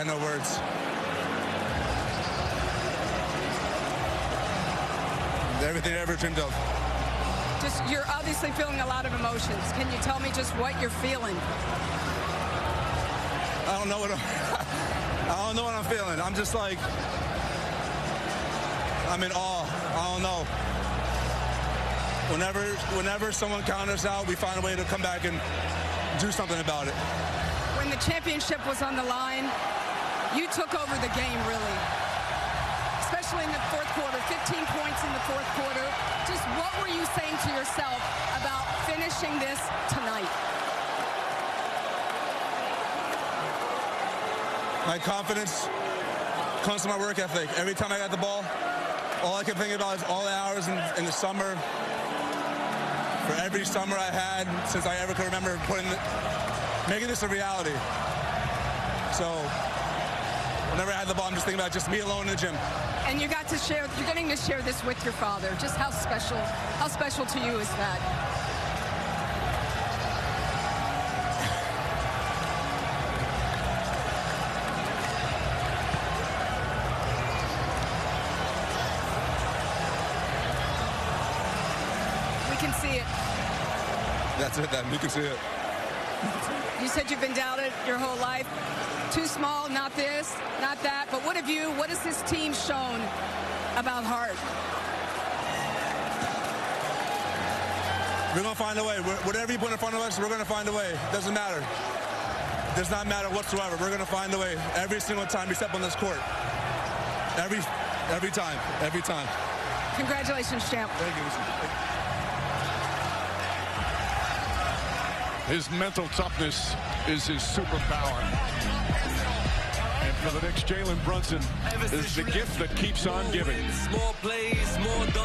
got no words. Everything I ever dreamed of. Just, you're obviously feeling a lot of emotions. Can you tell me just what you're feeling? I don't know what I'm feeling. I'm just like, I'm in awe. I don't know. Whenever someone counters out, we find a way to come back and do something about it. When the championship was on the line, you took over the game, really. Especially in the fourth quarter, 15 points in the fourth quarter. Just what were you saying to yourself about finishing this tonight? My confidence comes from my work ethic. Every time I got the ball, all I kept thinking about is all the hours in the summer. For every summer I had since I ever could remember making this a reality. So whenever I had the ball, I'm just thinking about just me alone in the gym. And you're getting to share this with your father. Just how special to you is that? We can see it. That's it, then. You can see it. You said you've been doubted your whole life. Too small, not this, not that. But what has this team shown about heart? We're going to find a way. Whatever you put in front of us, we're going to find a way. It doesn't matter. It does not matter whatsoever. We're going to find a way every single time we step on this court. Every time. Every time. Congratulations, champ. Thank you. His mental toughness is his superpower. And for the Knicks, Jalen Brunson is the gift that keeps on giving.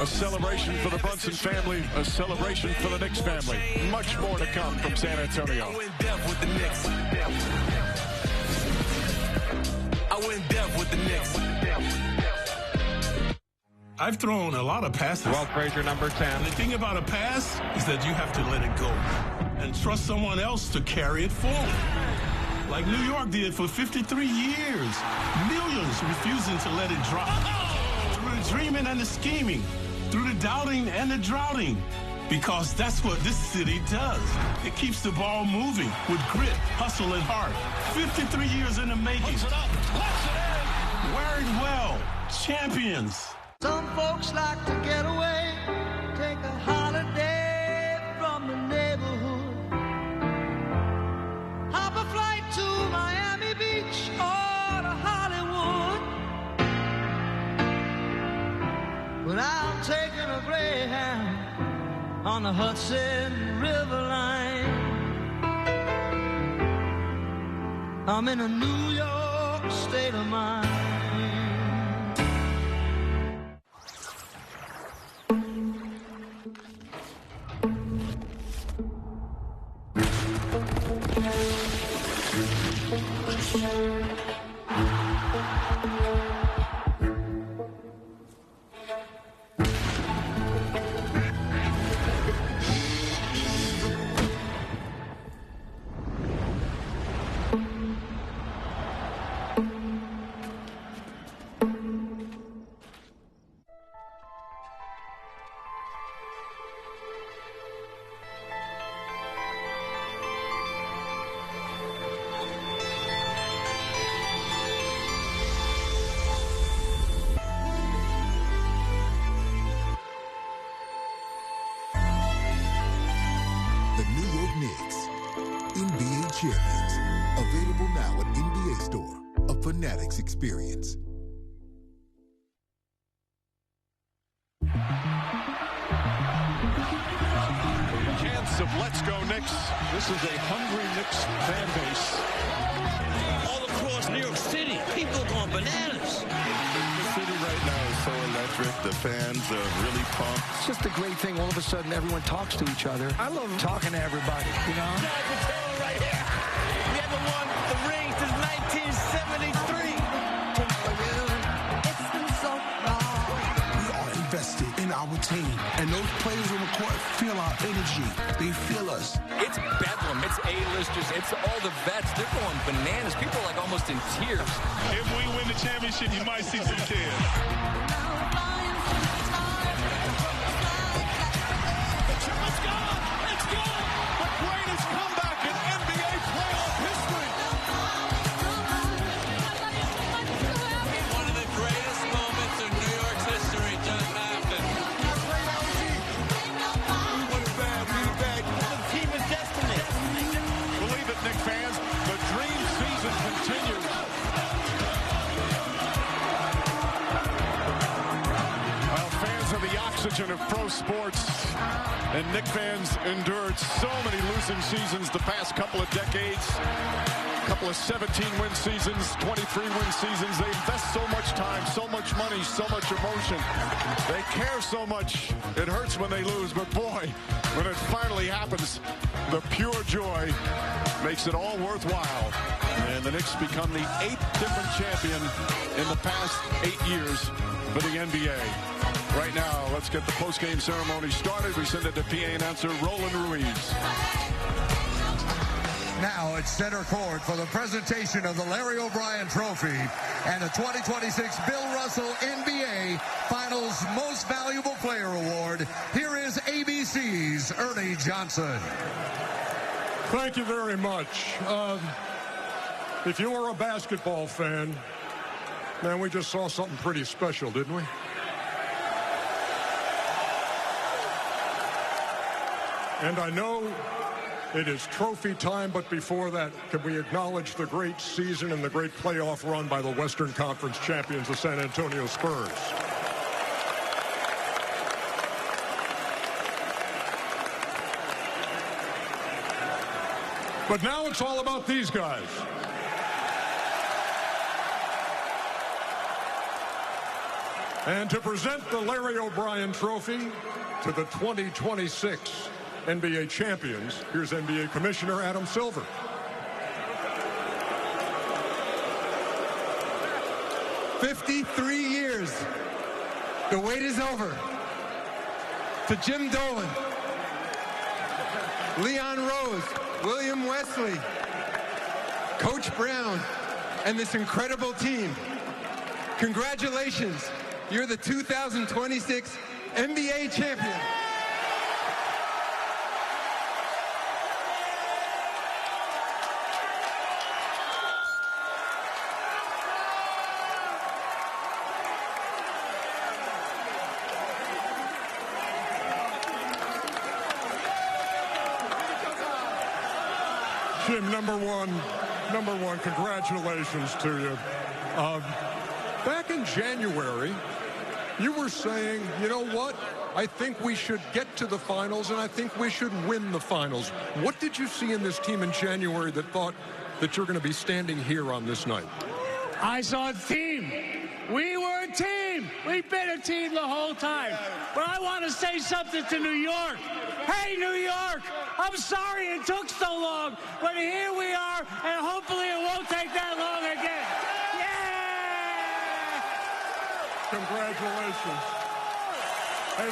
A celebration for the Brunson family, a celebration for the Knicks family. Much more to come from San Antonio. I went deaf with the Knicks. I've thrown a lot of passes. Walt Frazier, number 10. The thing about a pass is that you have to let it go and trust someone else to carry it forward. Like New York did for 53 years. Millions refusing to let it drop. Through the dreaming and the scheming. Through the doubting and the droughting. Because that's what this city does. It keeps the ball moving with grit, hustle, and heart. 53 years in the making. Wear it well. Champions. Some folks like to get away, take a holiday from the neighborhood. Hop a flight to Miami Beach or to Hollywood. But I'm taking a Greyhound on the Hudson River line. I'm in a New York state of mind. Champions. Available now at NBA Store. A Fanatics experience. Chance of Let's Go Knicks. This is a hungry Knicks fan base. All across New York City, people are going bananas. The city right now is so electric. The fans are really pumped. It's just a great thing. All of a sudden, everyone talks to each other. I love talking to everybody, you know? Right here. We haven't won the ring since 1973. We are invested in our team. And those players on the court feel our energy. They feel us. It's bedlam. It's A-listers. It's all the vets. They're going bananas. People are like almost in tears. If we win the championship, you might see some tears. It's gone! It's gone! The greatest comeback in NBA playoff history! One of the greatest moments in New York's history just happened. The team is destiny. Believe it, Knicks fans, the dream season continues. Well, fans are the oxygen of pro sports, and Knicks fans endured so many losing seasons the past couple of decades. Couple of 17-win seasons, 23-win seasons. They invest so much time, so much money, so much emotion. They care so much. It hurts when they lose, but boy, when it finally happens, the pure joy makes it all worthwhile. And the Knicks become the 8th different champion in the past 8 years for the NBA. Right now, let's get the post-game ceremony started. We send it to PA announcer Roland Ruiz. Now it's center court for the presentation of the Larry O'Brien Trophy and the 2026 Bill Russell NBA Finals Most Valuable Player Award. Here is ABC's Ernie Johnson. Thank you very much. If you were a basketball fan, man, we just saw something pretty special, didn't we? And I know it is trophy time, but before that, can we acknowledge the great season and the great playoff run by the Western Conference champions, the San Antonio Spurs? But now it's all about these guys. And to present the Larry O'Brien Trophy to the 2026 NBA champions, here's NBA Commissioner Adam Silver. "53 years. The wait is over. To Jim Dolan, Leon Rose, William Wesley, Coach Brown, and this incredible team, congratulations. You're the 2026 NBA champion." Jim, number one, congratulations to you. Back in January, you were saying, you know what? I think we should get to the finals, and I think we should win the finals. What did you see in this team in January that thought that you're going to be standing here on this night? I saw a team. We were a team. We've been a team the whole time. But I want to say something to New York. Hey, New York, I'm sorry it took so long, but here we are, and hopefully it won't take that long again. Yeah! Congratulations. Hey,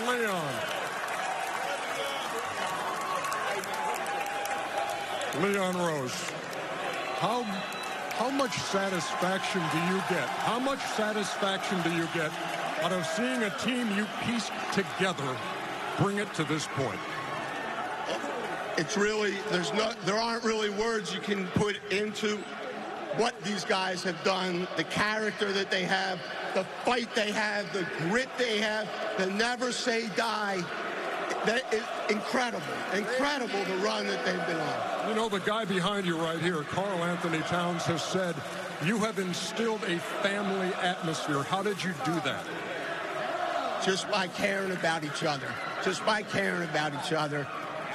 Leon Rose, how much satisfaction do you get? How much satisfaction do you get out of seeing a team you pieced together bring it to this point? It's really, there aren't really words you can put into what these guys have done, the character that they have, the fight they have, the grit they have, the never say die. That is incredible the run that they've been on. You know, the guy behind you right here, Karl Anthony Towns, has said you have instilled a family atmosphere. How did you do that? Just by caring about each other. Just by caring about each other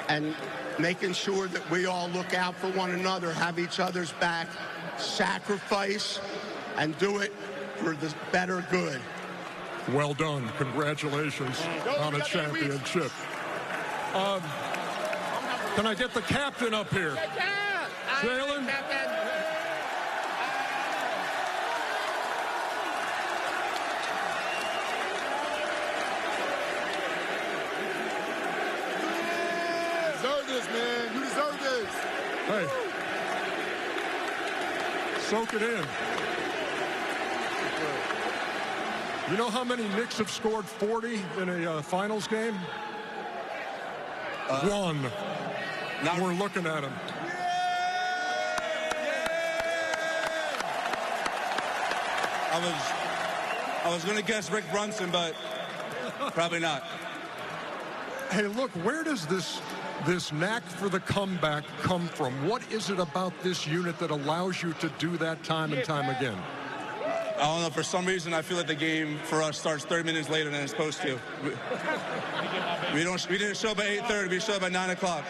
and making sure that we all look out for one another, have each other's back, sacrifice, and do it for the better good. Well done. Congratulations on a championship. Can I get the captain up here? Jalen? Soak it in. You know how many Knicks have scored 40 in a finals game? One. Now we're looking at him. I was going to guess Rick Brunson, but probably not. Hey, look, where does this knack for the comeback come from? What is it about this unit that allows you to do that time and time again? I don't know. For some reason, I feel like the game for us starts 30 minutes later than it's supposed to. We didn't show up at 8:30. We showed up at 9 o'clock.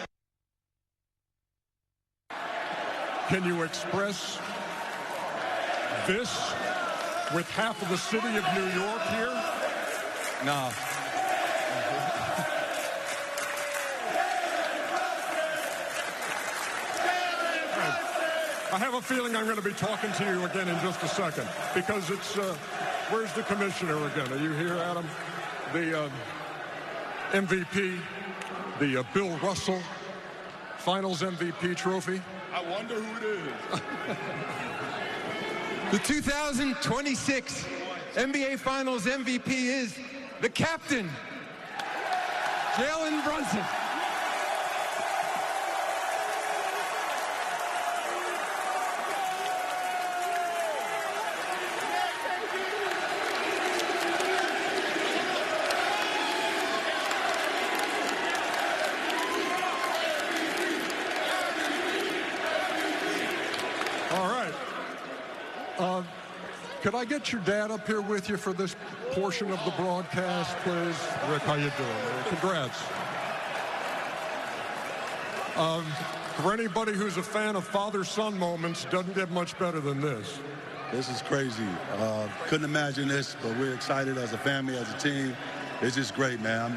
Can you express this with half of the city of New York here? No. I have a feeling I'm going to be talking to you again in just a second because it's, where's the commissioner again? Are you here, Adam? The MVP, the Bill Russell Finals MVP trophy. I wonder who it is. The 2026 NBA Finals MVP is the captain, Jalen Brunson. Could I get your dad up here with you for this portion of the broadcast, please? Rick, how you doing? Congrats. For anybody who's a fan of father-son moments, doesn't get much better than this. This is crazy. Couldn't imagine this, but we're excited as a family, as a team. It's just great, man.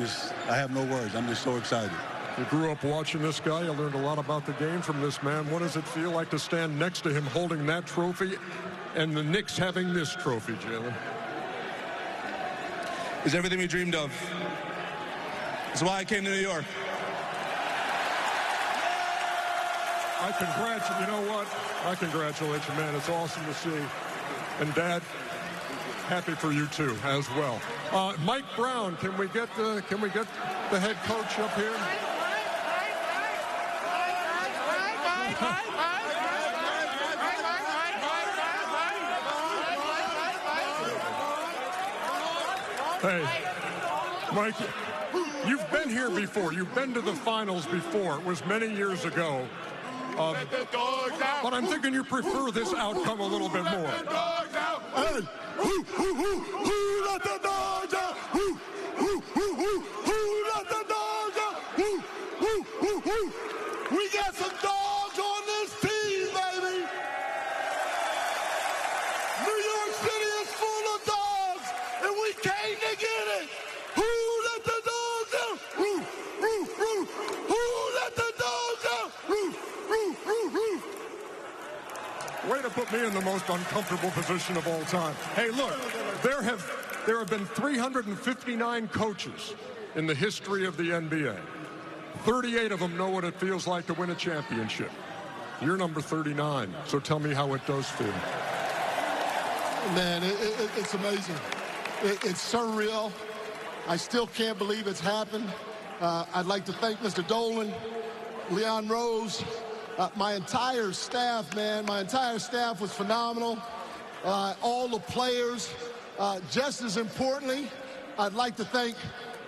I have no words. I'm just so excited. You grew up watching this guy. You learned a lot about the game from this man. What does it feel like to stand next to him holding that trophy and the Knicks having this trophy, Jalen? It's everything we dreamed of. It's why I came to New York. You know what? I congratulate you, man. It's awesome to see. And Dad, happy for you too, as well. Mike Brown, can we get the head coach up here? Hey, Mike, you've been here before. You've been to the finals before. It was many years ago. But I'm thinking you prefer this outcome a little bit more. Hey, who let the dogs out? Who let the dogs out? Who? We got some dogs on this team, baby. New York City is full of dogs, and we came to get it. Who let the dogs out? Who let the dogs out? Way to put me in the most uncomfortable position of all time. Hey, look, there have been 359 coaches in the history of the NBA. 38 of them know what it feels like to win a championship. You're number 39, so tell me how it does feel. Man, it's amazing. It's surreal. I still can't believe it's happened. I'd like to thank Mr. Dolan, Leon Rose, my entire staff, man. My entire staff was phenomenal. All the players. Just as importantly, I'd like to thank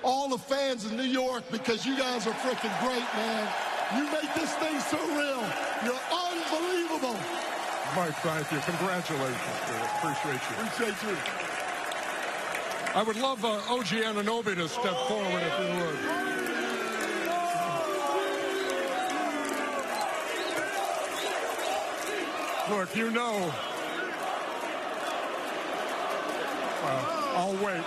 all the fans in New York because you guys are freaking great, man. You make this thing so real. You're unbelievable. Mike, thank you. Congratulations, dude. Appreciate you. Appreciate you. I would love OG Anunoby to step forward if you would. Look, you know. I'll wait.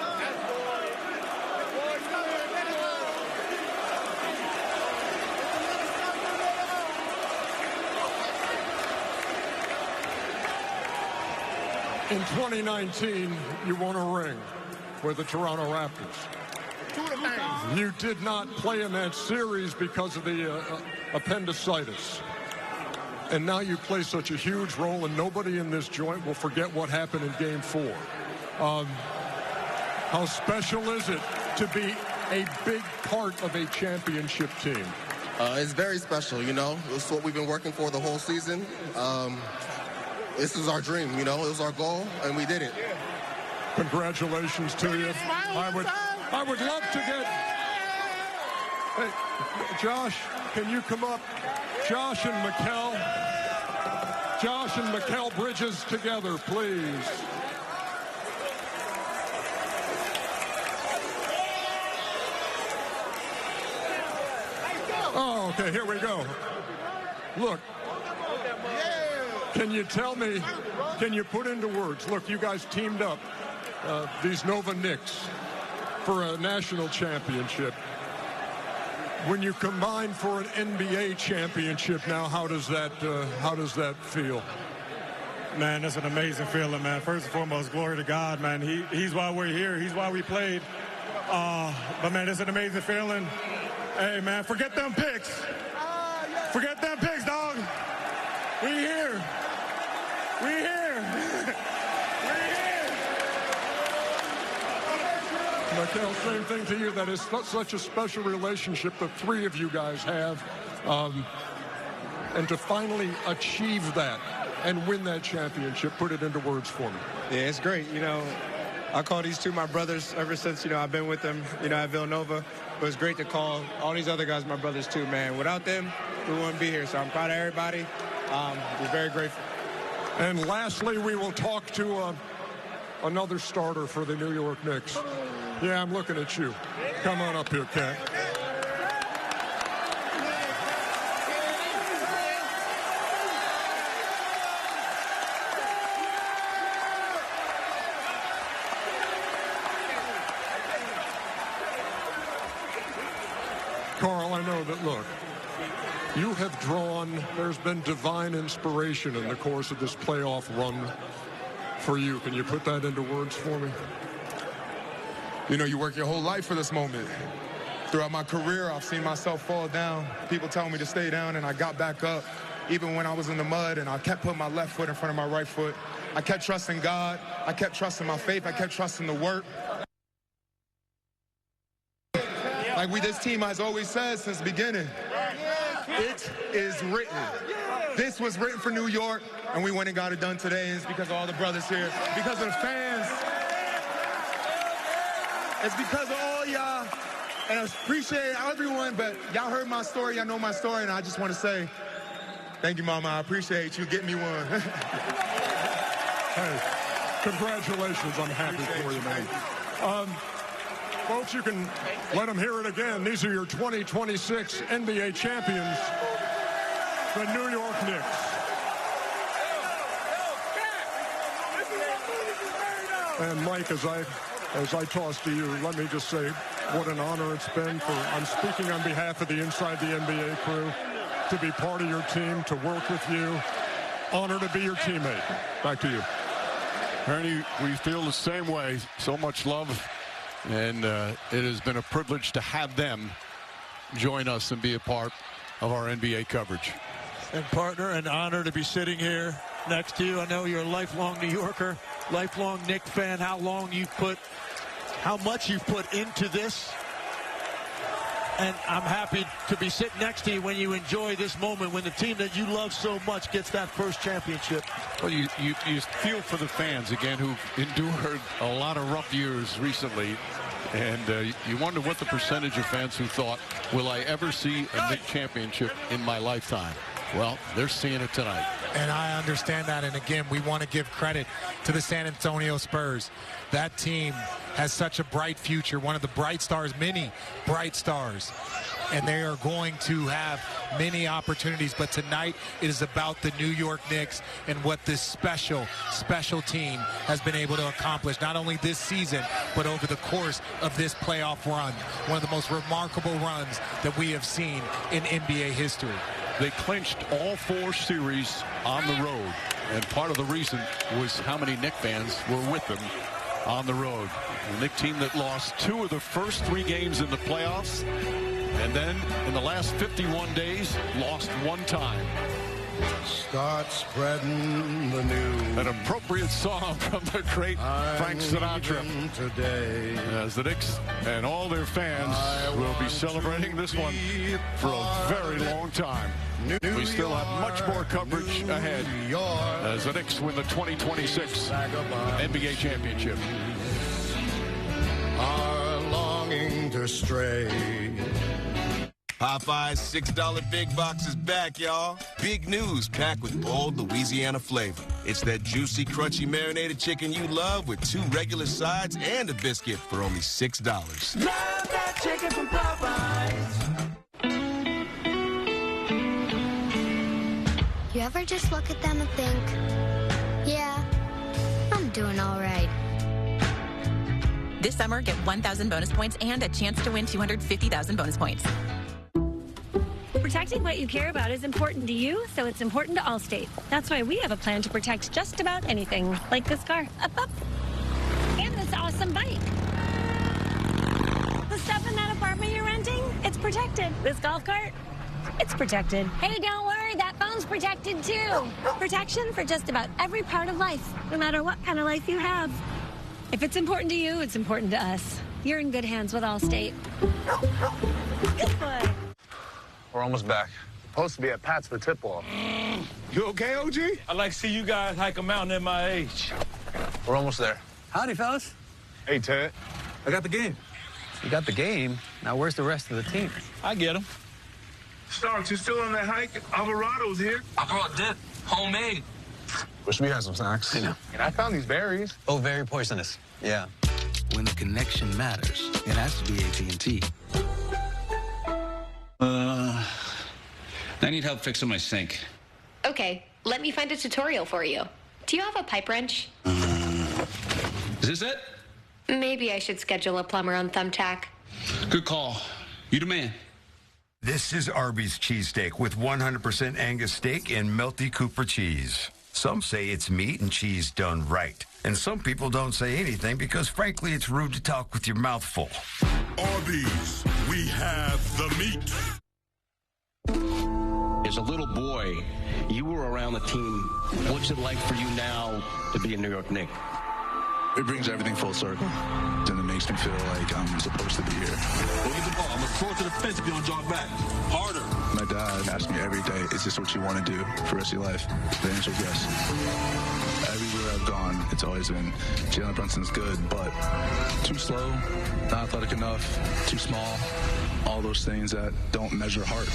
In 2019, you won a ring with the Toronto Raptors. You did not play in that series because of the appendicitis. And now you play such a huge role, and nobody in this joint will forget what happened in Game 4. How special is it to be a big part of a championship team? It's very special, you know. It's what we've been working for the whole season. This is our dream, you know. It was our goal, and we did it. Congratulations to you. I would love to get... Hey, Josh, can you come up? Josh and Mikal Bridges together, please. Oh, okay, here we go. Look, can you tell me, can you put into words, look, you guys teamed up, these Nova Knicks, for a national championship. When you combine for an NBA championship now, how does that feel? Man, that's an amazing feeling, man. First and foremost, glory to God, man. He's why we're here. He's why we played. But, man, it's an amazing feeling. Hey, man, forget them picks. Forget them picks, dog. We here. We here. We're here. Mikal, same thing to you. That is such a special relationship the three of you guys have. And to finally achieve that and win that championship, put it into words for me. Yeah, it's great. You know, I call these two my brothers ever since, you know, I've been with them, you know, at Villanova. But it's great to call all these other guys my brothers too, man. Without them, we wouldn't be here. So I'm proud of everybody. We're very grateful. And lastly, we will talk to another starter for the New York Knicks. Yeah, I'm looking at you. Come on up here, Cat. Carl, I know that, look, you have drawn, there's been divine inspiration in the course of this playoff run for you. Can you put that into words for me? You know, you work your whole life for this moment. Throughout my career, I've seen myself fall down. People telling me to stay down, and I got back up. Even when I was in the mud, and I kept putting my left foot in front of my right foot. I kept trusting God. I kept trusting my faith. I kept trusting the work. Like this team has always said since the beginning, it is written. This was written for New York, and we went and got it done today. And it's because of all the brothers here, because of the fans. It's because of all y'all, and I appreciate everyone, but y'all heard my story, y'all know my story, and I just want to say, thank you, Mama. I appreciate you getting me one. Hey, congratulations. I'm happy for you, man. Folks, you can let them hear it again. These are your 2026 NBA champions, the New York Knicks. And Mike, as I toss to you, let me just say what an honor it's been I'm speaking on behalf of the Inside the NBA crew, to be part of your team, to work with you. Honor to be your teammate. Back to you. Ernie, we feel the same way. So much love. And it has been a privilege to have them join us and be a part of our NBA coverage. And partner, an honor to be sitting here next to you. I know you're a lifelong New Yorker, lifelong Knicks fan. How much you've put into this. And I'm happy to be sitting next to you when you enjoy this moment, when the team that you love so much gets that first championship. Well, you feel for the fans, again, who've endured a lot of rough years recently. And you wonder what the percentage of fans who thought, will I ever see a Knicks championship in my lifetime? Well, they're seeing it tonight. And I understand that. And again, we want to give credit to the San Antonio Spurs. That team has such a bright future, one of the bright stars, many bright stars. And they are going to have many opportunities. But tonight, it is about the New York Knicks and what this special team has been able to accomplish, not only this season, but over the course of this playoff run. One of the most remarkable runs that we have seen in NBA history. They clinched all 4 series on the road. And part of the reason was how many Knicks fans were with them on the road. The Knicks team that lost 2 of the first 3 games in the playoffs. And then in the last 51 days, lost 1 time. Start spreading the news. An appropriate song from the great Frank Sinatra. Today, as the Knicks and all their fans will be celebrating this one for a very long time. We still have much more coverage ahead as the Knicks win the 2026 NBA championship. Are longing to stray. Popeye's $6 Big Box is back, y'all. Big news packed with bold Louisiana flavor. It's that juicy, crunchy, marinated chicken you love with 2 regular sides and a biscuit for only $6. Love that chicken from Popeyes. You ever just look at them and think, yeah, I'm doing all right. This summer, get 1,000 bonus points and a chance to win 250,000 bonus points. Protecting what you care about is important to you, so it's important to Allstate. That's why we have a plan to protect just about anything, like this car. Up, up. And this awesome bike. The stuff in that apartment you're renting, it's protected. This golf cart, it's protected. Hey, don't worry, that phone's protected too. Protection for just about every part of life, no matter what kind of life you have. If it's important to you, it's important to us. You're in good hands with Allstate. Good boy. We're almost back. Supposed to be at Pat's for tip-off. You okay, OG? I'd like to see you guys hike a mountain at my age. We're almost there. Howdy, fellas. Hey, Ted. I got the game. You got the game? Now where's the rest of the team? I get them. Starks, you still on that hike? Alvarado's here. I brought dip. Homemade. Wish we had some snacks. And I found these berries. Oh, very poisonous. Yeah. When the connection matters, it has to be AT&T. I need help fixing my sink. Okay, let me find a tutorial for you. Do you have a pipe wrench? Is this it? Maybe I should schedule a plumber on Thumbtack. Good call. You the man. This is Arby's cheesesteak with 100% Angus steak and melty Cooper cheese. Some say it's meat and cheese done right. And some people don't say anything because, frankly, it's rude to talk with your mouth full. Arby's, we have the meat. As a little boy, you were around the team. What's it like for you now to be a New York Knick? It brings everything full circle, and it makes me feel like I'm supposed to be here. Go get the ball. I'm going to throw it to the fence if you don't jog back. Harder. My dad asks me every day, is this what you want to do for the rest of your life? The answer is yes. Everywhere I've gone, it's always been, Jalen Brunson's good, but too slow, not athletic enough, too small, all those things that don't measure heart.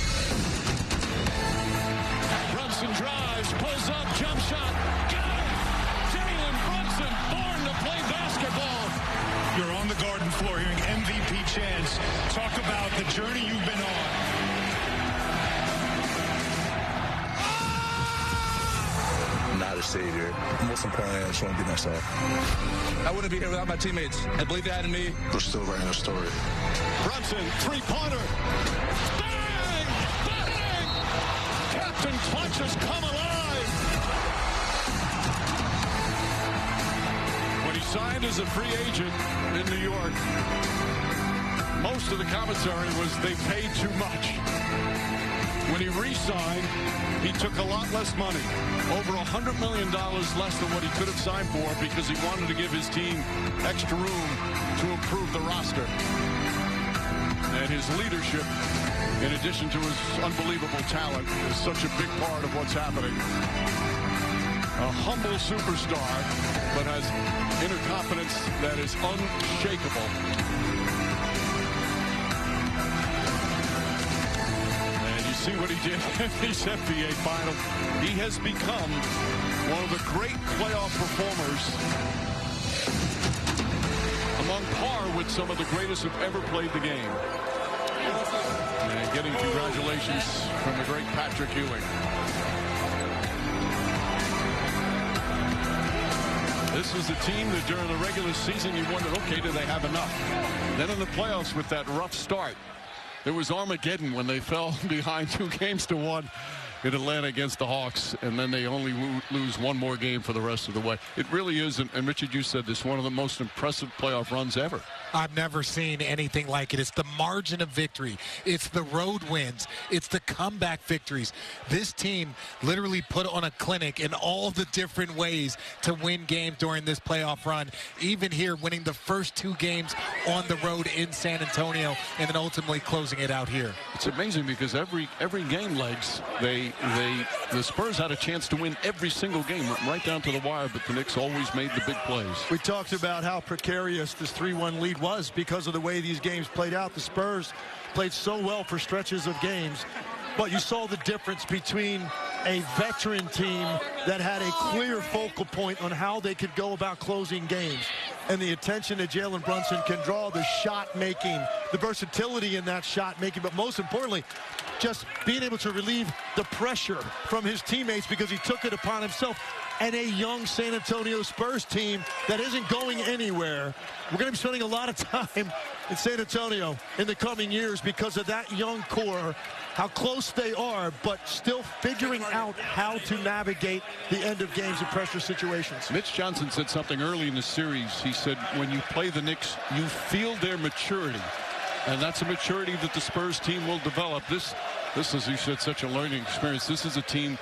Brunson drives, pulls up, jump shot, got it! Jalen Brunson, born to play basketball. You're on the Garden floor hearing MVP chants. Talk about the journey you've been on. I'm not a savior. Most importantly, I just want to be myself. I wouldn't be here without my teammates. I believe that in me. We're still writing a story. Brunson, three-pointer. Bang! Bang! Captain Clutch has come alive. When he signed as a free agent in New York, most of the commentary was they paid too much. When he re-signed, he took a lot less money, over $100 million less than what he could have signed for because he wanted to give his team extra room to improve the roster. And his leadership, in addition to his unbelievable talent, is such a big part of what's happening. A humble superstar, but has inner confidence that is unshakable. See what he did in these NBA Finals. He has become one of the great playoff performers, among par with some of the greatest who've ever played the game. And getting congratulations from the great Patrick Ewing. This was a team that during the regular season you wondered, okay, do they have enough? Then in the playoffs with that rough start, there was Armageddon when they fell behind 2-1. in Atlanta against the Hawks, and then they only lose one more game for the rest of the way. It really is, and Richard, you said this, one of the most impressive playoff runs ever. I've never seen anything like it. It's the margin of victory. It's the road wins. It's the comeback victories. This team literally put on a clinic in all the different ways to win games during this playoff run. Even here, winning the first 2 games on the road in San Antonio, and then ultimately closing it out here. It's amazing because every game, Legs, the Spurs had a chance to win every single game right down to the wire, but the Knicks always made the big plays. We talked about how precarious this 3-1 lead was because of the way these games played out. The Spurs played so well for stretches of games, but you saw the difference between a veteran team that had a clear focal point on how they could go about closing games, and the attention that Jalen Brunson can draw, the shot making, the versatility in that shot making, but most importantly, just being able to relieve the pressure from his teammates because he took it upon himself. And a young San Antonio Spurs team that isn't going anywhere. We're going to be spending a lot of time in San Antonio in the coming years because of that young core, how close they are, but still figuring out how to navigate the end of games and pressure situations. Mitch Johnson said something early in the series. He said, when you play the Knicks, you feel their maturity. And that's a maturity that the Spurs team will develop. This is, as you said, such a learning experience. This is a team,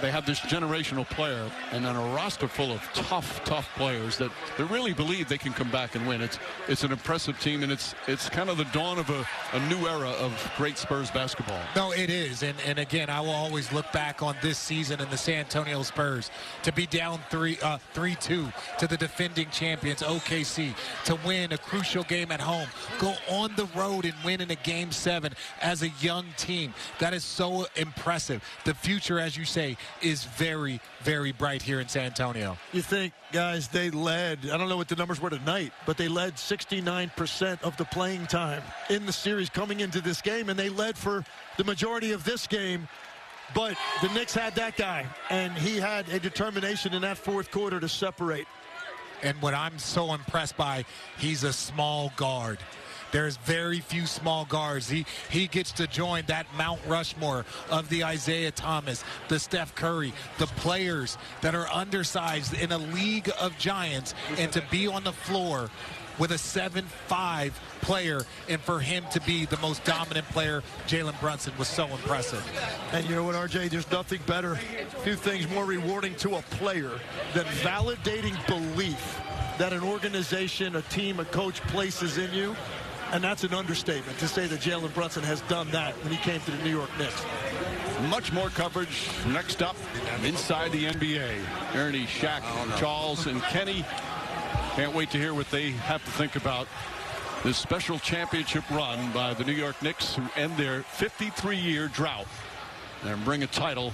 they have this generational player and then a roster full of tough players that they really believe they can come back and win. It's an impressive team, and it's kind of the dawn of a new era of great Spurs basketball. No, it is. And again, I will always look back on this season in the San Antonio Spurs to be down 3-2 to the defending champions, OKC, to win a crucial game at home, go on the road and win in a Game 7 as a young team. That is so impressive. The future, as you say, is very, very bright here in San Antonio. You think, guys, they led, I don't know what the numbers were tonight, but they led 69% of the playing time in the series coming into this game, and they led for the majority of this game. But the Knicks had that guy, and he had a determination in that fourth quarter to separate. And what I'm so impressed by, he's a small guard. There's very few small guards. He gets to join that Mount Rushmore of the Isaiah Thomas, the Steph Curry, the players that are undersized in a league of giants, and to be on the floor with a 7'5" player, and for him to be the most dominant player, Jalen Brunson, was so impressive. And you know what, RJ, there's nothing better, few things more rewarding to a player than validating belief that an organization, a team, a coach places in you. And that's an understatement to say that Jalen Brunson has done that when he came to the New York Knicks. Much more coverage next up inside the NBA. Ernie, Shaq, Charles, and Kenny. Can't wait to hear what they have to think about this special championship run by the New York Knicks, who end their 53-year drought and bring a title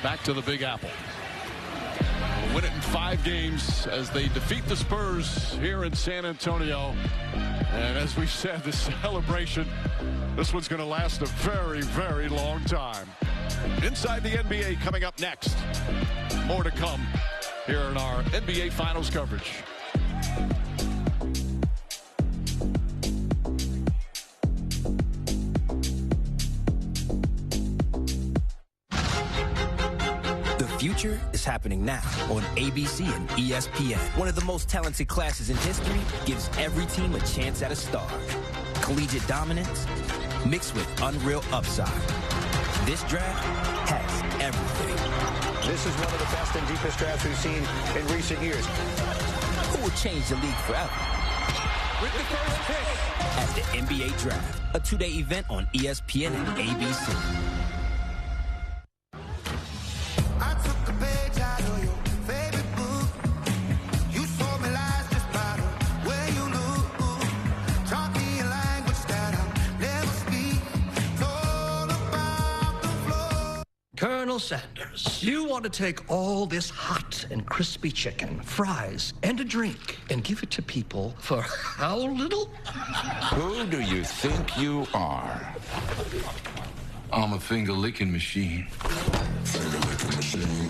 back to the Big Apple. We'll win it in 5 games as they defeat the Spurs here in San Antonio. And as we said, the celebration, this one's going to last a very, very long time. Inside the NBA coming up next. More to come here in our NBA Finals coverage. The future is happening now on ABC and ESPN. One of the most talented classes in history gives every team a chance at a star. Collegiate dominance mixed with unreal upside. This draft has everything. This is one of the best and deepest drafts we've seen in recent years. Who will change the league forever? With the first pick at the NBA Draft, a 2-day event on ESPN and ABC. Colonel Sanders, you want to take all this hot and crispy chicken, fries, and a drink and give it to people for how little? Who do you think you are? I'm a finger-licking machine. Finger-licking machine.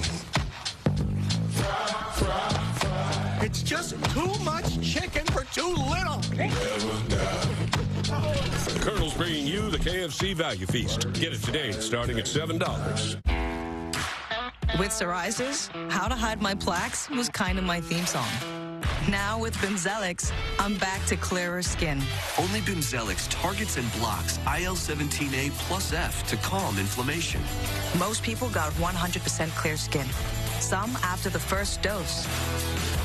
It's just too much chicken for too little. Colonel's bringing you the KFC Value Feast. Get it today, starting at $7. With psoriasis, How to Hide My Plaques was kind of my theme song. Now with Bimzelx, I'm back to clearer skin. Only Bimzelx targets and blocks IL-17A plus F to calm inflammation. Most people got 100% clear skin. Some after the first dose.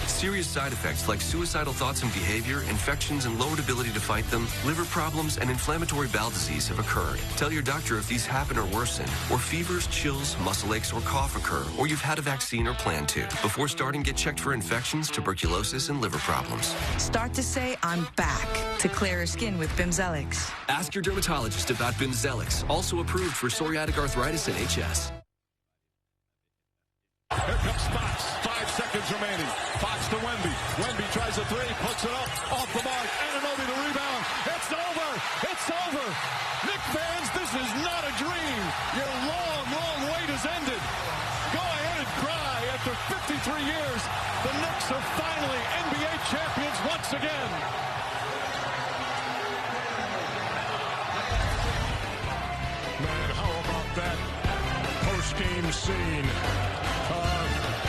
Serious side effects like suicidal thoughts and behavior, infections and lowered ability to fight them, liver problems, and inflammatory bowel disease have occurred. Tell your doctor if these happen or worsen, or fevers, chills, muscle aches, or cough occur, or you've had a vaccine or plan to. Before starting, get checked for infections, tuberculosis, and liver problems. Start to say I'm back to clearer skin with Bimzelx. Ask your dermatologist about Bimzelx, also approved for psoriatic arthritis and HS. Here comes Fox. 5 seconds remaining. Fox to Wemby. Wemby tries a three, puts it up, off the mark. Anunoby the rebound. It's over. It's over. Knicks fans, this is not a dream. Your long, long wait has ended. Go ahead and cry. After 53 years, the Knicks are finally NBA champions once again. Man, how about that post-game scene?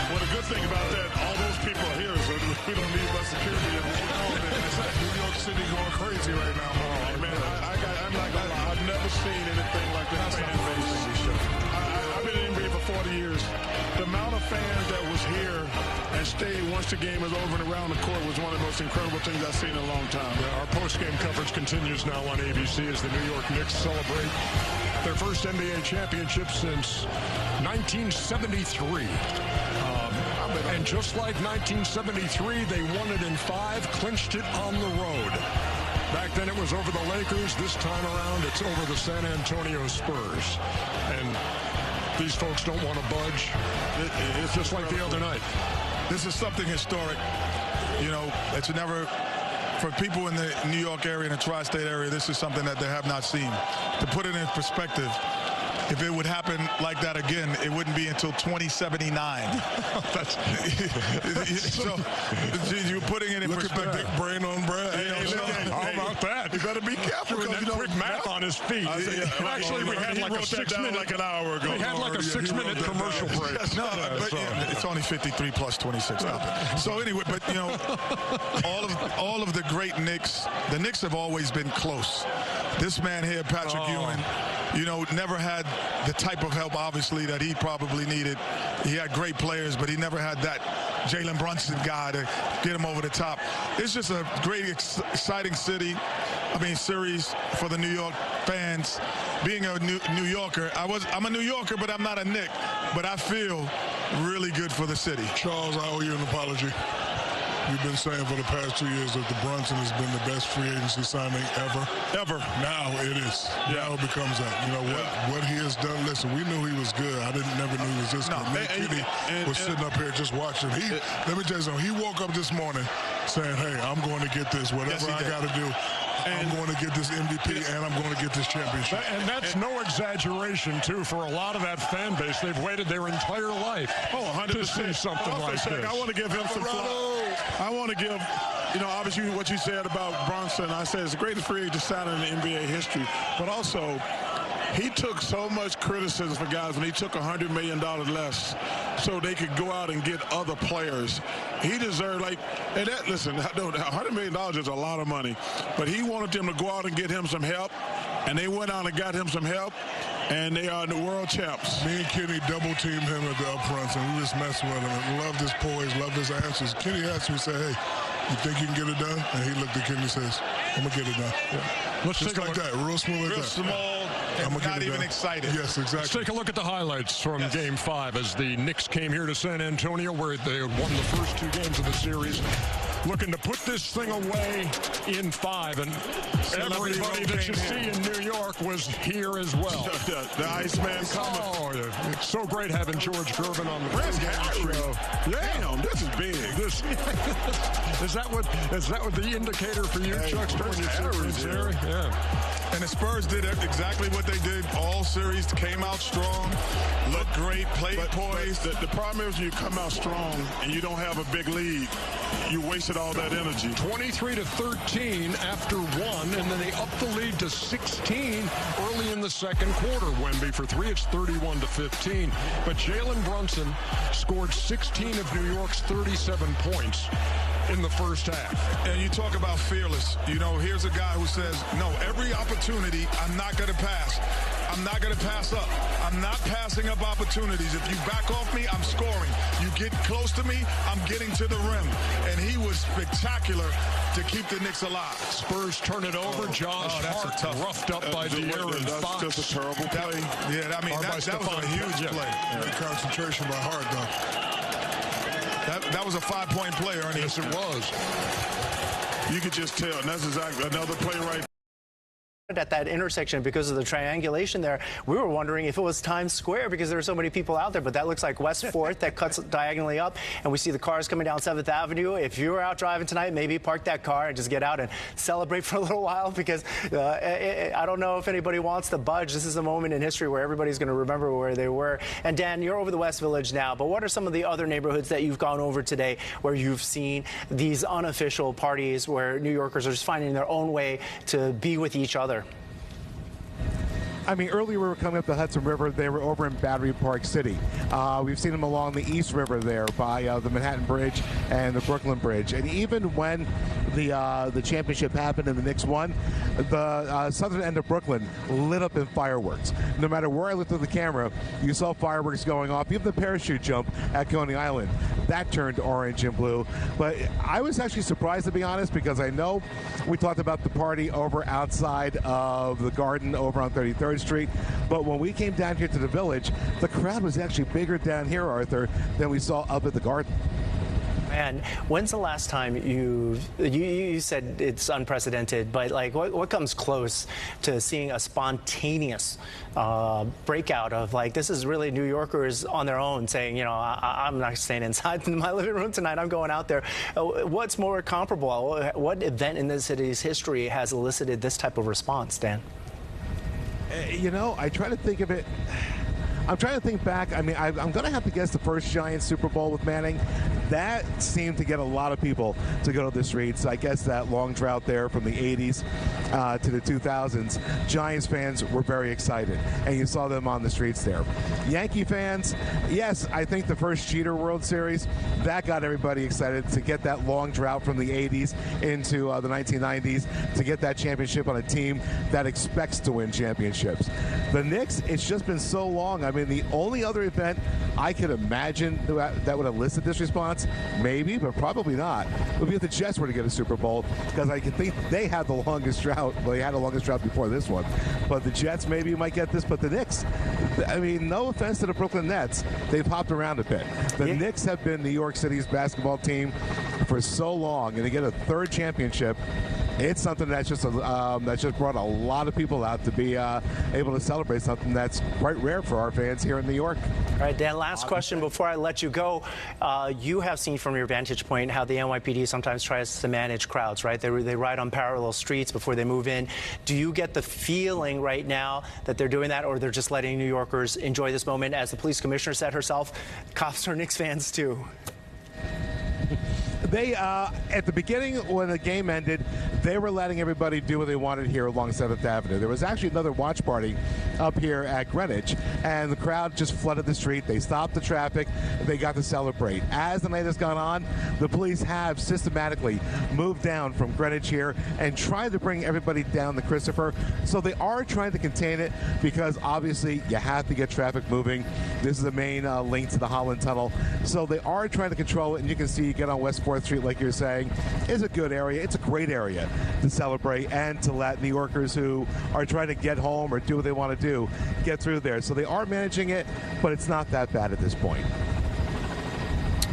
What a good thing about that, all those people are here, so we don't need much security. New York City going crazy right now. Oh, man, I'm not going to lie. I've never seen anything like that fan base. I've been in the NBA for 40 years. The amount of fans that was here and stayed once the game was over and around the court was one of the most incredible things I've seen in a long time. Yeah, our post-game coverage continues now on ABC as the New York Knicks celebrate their first NBA championship since 1973. And just like 1973, they won it in 5, clinched it on the road. Back then it was over the Lakers. This time around it's over the San Antonio Spurs. And these folks don't want to budge. It's just like the other night. This is something historic. You know, it's never, for people in the New York area and the tri-state area, this is something that they have not seen. To put it in perspective, if it would happen like that again, it wouldn't be until 2079. So you're putting it in perspective. Look at the big brain on Brad. How about that? You better be careful because quick math on his feet. Actually, we had like a 6 minute, like an hour ago. We had like a 6 minute commercial break. No, but it's only 53 plus 26. So anyway, but you know, all of the great Knicks, the Knicks have always been close. This man here, Patrick Ewing, you know, never had the type of help, obviously, that he probably needed. He had great players, but he never had that Jalen Brunson guy to get him over the top. It's just a great, exciting series for the New York fans. Being a New Yorker, I'm a New Yorker, but I'm not a Knick. But I feel really good for the city. Charles, I owe you an apology. You've been saying for the past 2 years that the Brunson has been the best free agency signing ever. Now it is. Now it becomes that. You know what he has done. Listen, we knew he was good. Never knew he was this good. Nate Kinney was sitting up here just watching. Let me tell you something. He woke up this morning saying, "Hey, I'm going to get this. Whatever I got to do. I'm going to get this MVP and I'm going to get this championship." And that's no exaggeration, too, for a lot of that fan base. They've waited their entire life 100% to see something like this. I want to give him some flowers. I want to give, you know, obviously what you said about Brunson. I said it's the greatest free agent signing in NBA history. But also, he took so much criticism for guys when he took $100 million less so they could go out and get other players. He deserved, listen, $100 million is a lot of money, but he wanted them to go out and get him some help, and they went out and got him some help, and they are the world champs. Me and Kenny double-teamed him at the upfronts, and we just messed with him. And loved his poise, loved his answers. Kenny asked me, said, "Hey, you think you can get it done?" And he looked at Kenny and says, "I'm going to get it done." Yeah. Let's just take like that, real smooth like that. Real small. I'm not even excited. Yes, exactly. Let's take a look at the highlights from Game 5 as the Knicks came here to San Antonio, where they won the first 2 games of the series. Looking to put this thing away in 5, and everybody that you see in New York was here as well. The Iceman coming. Oh, yeah. It's so great having George Gervin on the show. Damn, this is big. Is that what the indicator for you, Chuck? Yeah. And the Spurs did exactly what they did all series, came out strong, looked great, played poised. The problem is when you come out strong and you don't have a big lead, you wasted all that energy. 23-13 after one, and then they up the lead to 16 early in the second quarter. Wemby for three, it's 31-15. But Jalen Brunson scored 16 of New York's 37 points in the first half. And you talk about fearless. You know, here's a guy who says, no, every opportunity, I'm not going to pass. I'm not going to pass up. I'm not passing up opportunities. If you back off me, I'm scoring. You get close to me, I'm getting to the rim. And he was spectacular to keep the Knicks alive. Spurs turn it over. Josh Hart roughed up by De'Aaron Fox. That's just a terrible play. That was a huge play. Good concentration by Hart, though. That was a 5-point play, Ernie. Yes, it was. You could just tell. And that's exactly another play right at that intersection because of the triangulation there. We were wondering if it was Times Square because there were so many people out there, but that looks like West 4th that cuts diagonally up, and we see the cars coming down 7th Avenue. If you were out driving tonight, maybe park that car and just get out and celebrate for a little while because I don't know if anybody wants to budge. This is a moment in history where everybody's going to remember where they were. And Dan, you're over the West Village now, but what are some of the other neighborhoods that you've gone over today where you've seen these unofficial parties where New Yorkers are just finding their own way to be with each other? I mean, earlier we were coming up the Hudson River. They were over in Battery Park City. We've seen them along the East River there by the Manhattan Bridge and the Brooklyn Bridge. And even when the championship happened and the Knicks won, the southern end of Brooklyn lit up in fireworks. No matter where I looked at the camera, you saw fireworks going off. Even the parachute jump at Coney Island, that turned orange and blue. But I was actually surprised, to be honest, because I know we talked about the party over outside of the Garden over on 33rd Street, but when we came down here to the Village, the crowd was actually bigger down here, Arthur, than we saw up at the Garden. Man, when's the last time you said it's unprecedented, but like what comes close to seeing a spontaneous breakout of like, this is really New Yorkers on their own saying, you know, I'm not staying inside my living room tonight, I'm going out there. What's more comparable? What event in the city's history has elicited this type of response, Dan? You know, I try to think of it. I'm trying to think back. I mean, I'm going to have to guess the first Giants Super Bowl with Manning. That seemed to get a lot of people to go to the streets. I guess that long drought there from the 80s to the 2000s, Giants fans were very excited, and you saw them on the streets there. Yankee fans, yes, I think the first Jeter World Series, that got everybody excited to get that long drought from the 80s into the 1990s, to get that championship on a team that expects to win championships. The Knicks, it's just been so long. I mean, the only other event I could imagine that would elicit this response, maybe, but probably not, would be if the Jets were to get a Super Bowl, because I can think they had the longest drought. Well, they had the longest drought before this one. But the Jets maybe might get this, but the Knicks, I mean, no offense to the Brooklyn Nets, they've hopped around a bit. The Knicks have been New York City's basketball team for so long, and to get a third championship, it's something that's just brought a lot of people out to be able to celebrate something that's quite rare for our fans here in New York. All right, Dan, last question before I let you go. You have seen from your vantage point how the NYPD sometimes tries to manage crowds, right? They ride on parallel streets before they move in. Do you get the feeling right now that they're doing that, or they're just letting New Yorkers enjoy this moment? As the police commissioner said herself, cops are Knicks fans too. They, at the beginning, when the game ended, they were letting everybody do what they wanted here along 7th Avenue. There was actually another watch party up here at Greenwich, and the crowd just flooded the street. They stopped the traffic. They got to celebrate. As the night has gone on, the police have systematically moved down from Greenwich here and tried to bring everybody down to Christopher. So they are trying to contain it because, obviously, you have to get traffic moving. This is the main link to the Holland Tunnel. So they are trying to control it, and you can see you get on West 4th Street, like you're saying, is a good area. It's a great area to celebrate and to let New Yorkers who are trying to get home or do what they want to do get through there. So they are managing it, but it's not that bad at this point.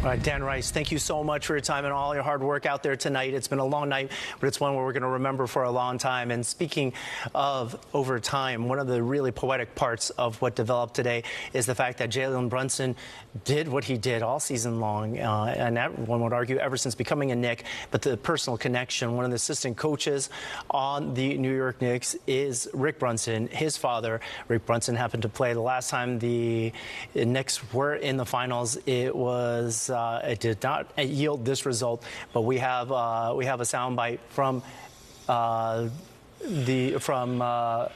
All right, Dan Rice, thank you so much for your time and all your hard work out there tonight. It's been a long night, but it's one where we're going to remember for a long time. And speaking of over time, one of the really poetic parts of what developed today is the fact that Jalen Brunson did what he did all season long, and one would argue ever since becoming a Knick. But the personal connection, one of the assistant coaches on the New York Knicks is Rick Brunson. His father, Rick Brunson, happened to play the last time the Knicks were in the finals. It did not yield this result, but we have a soundbite from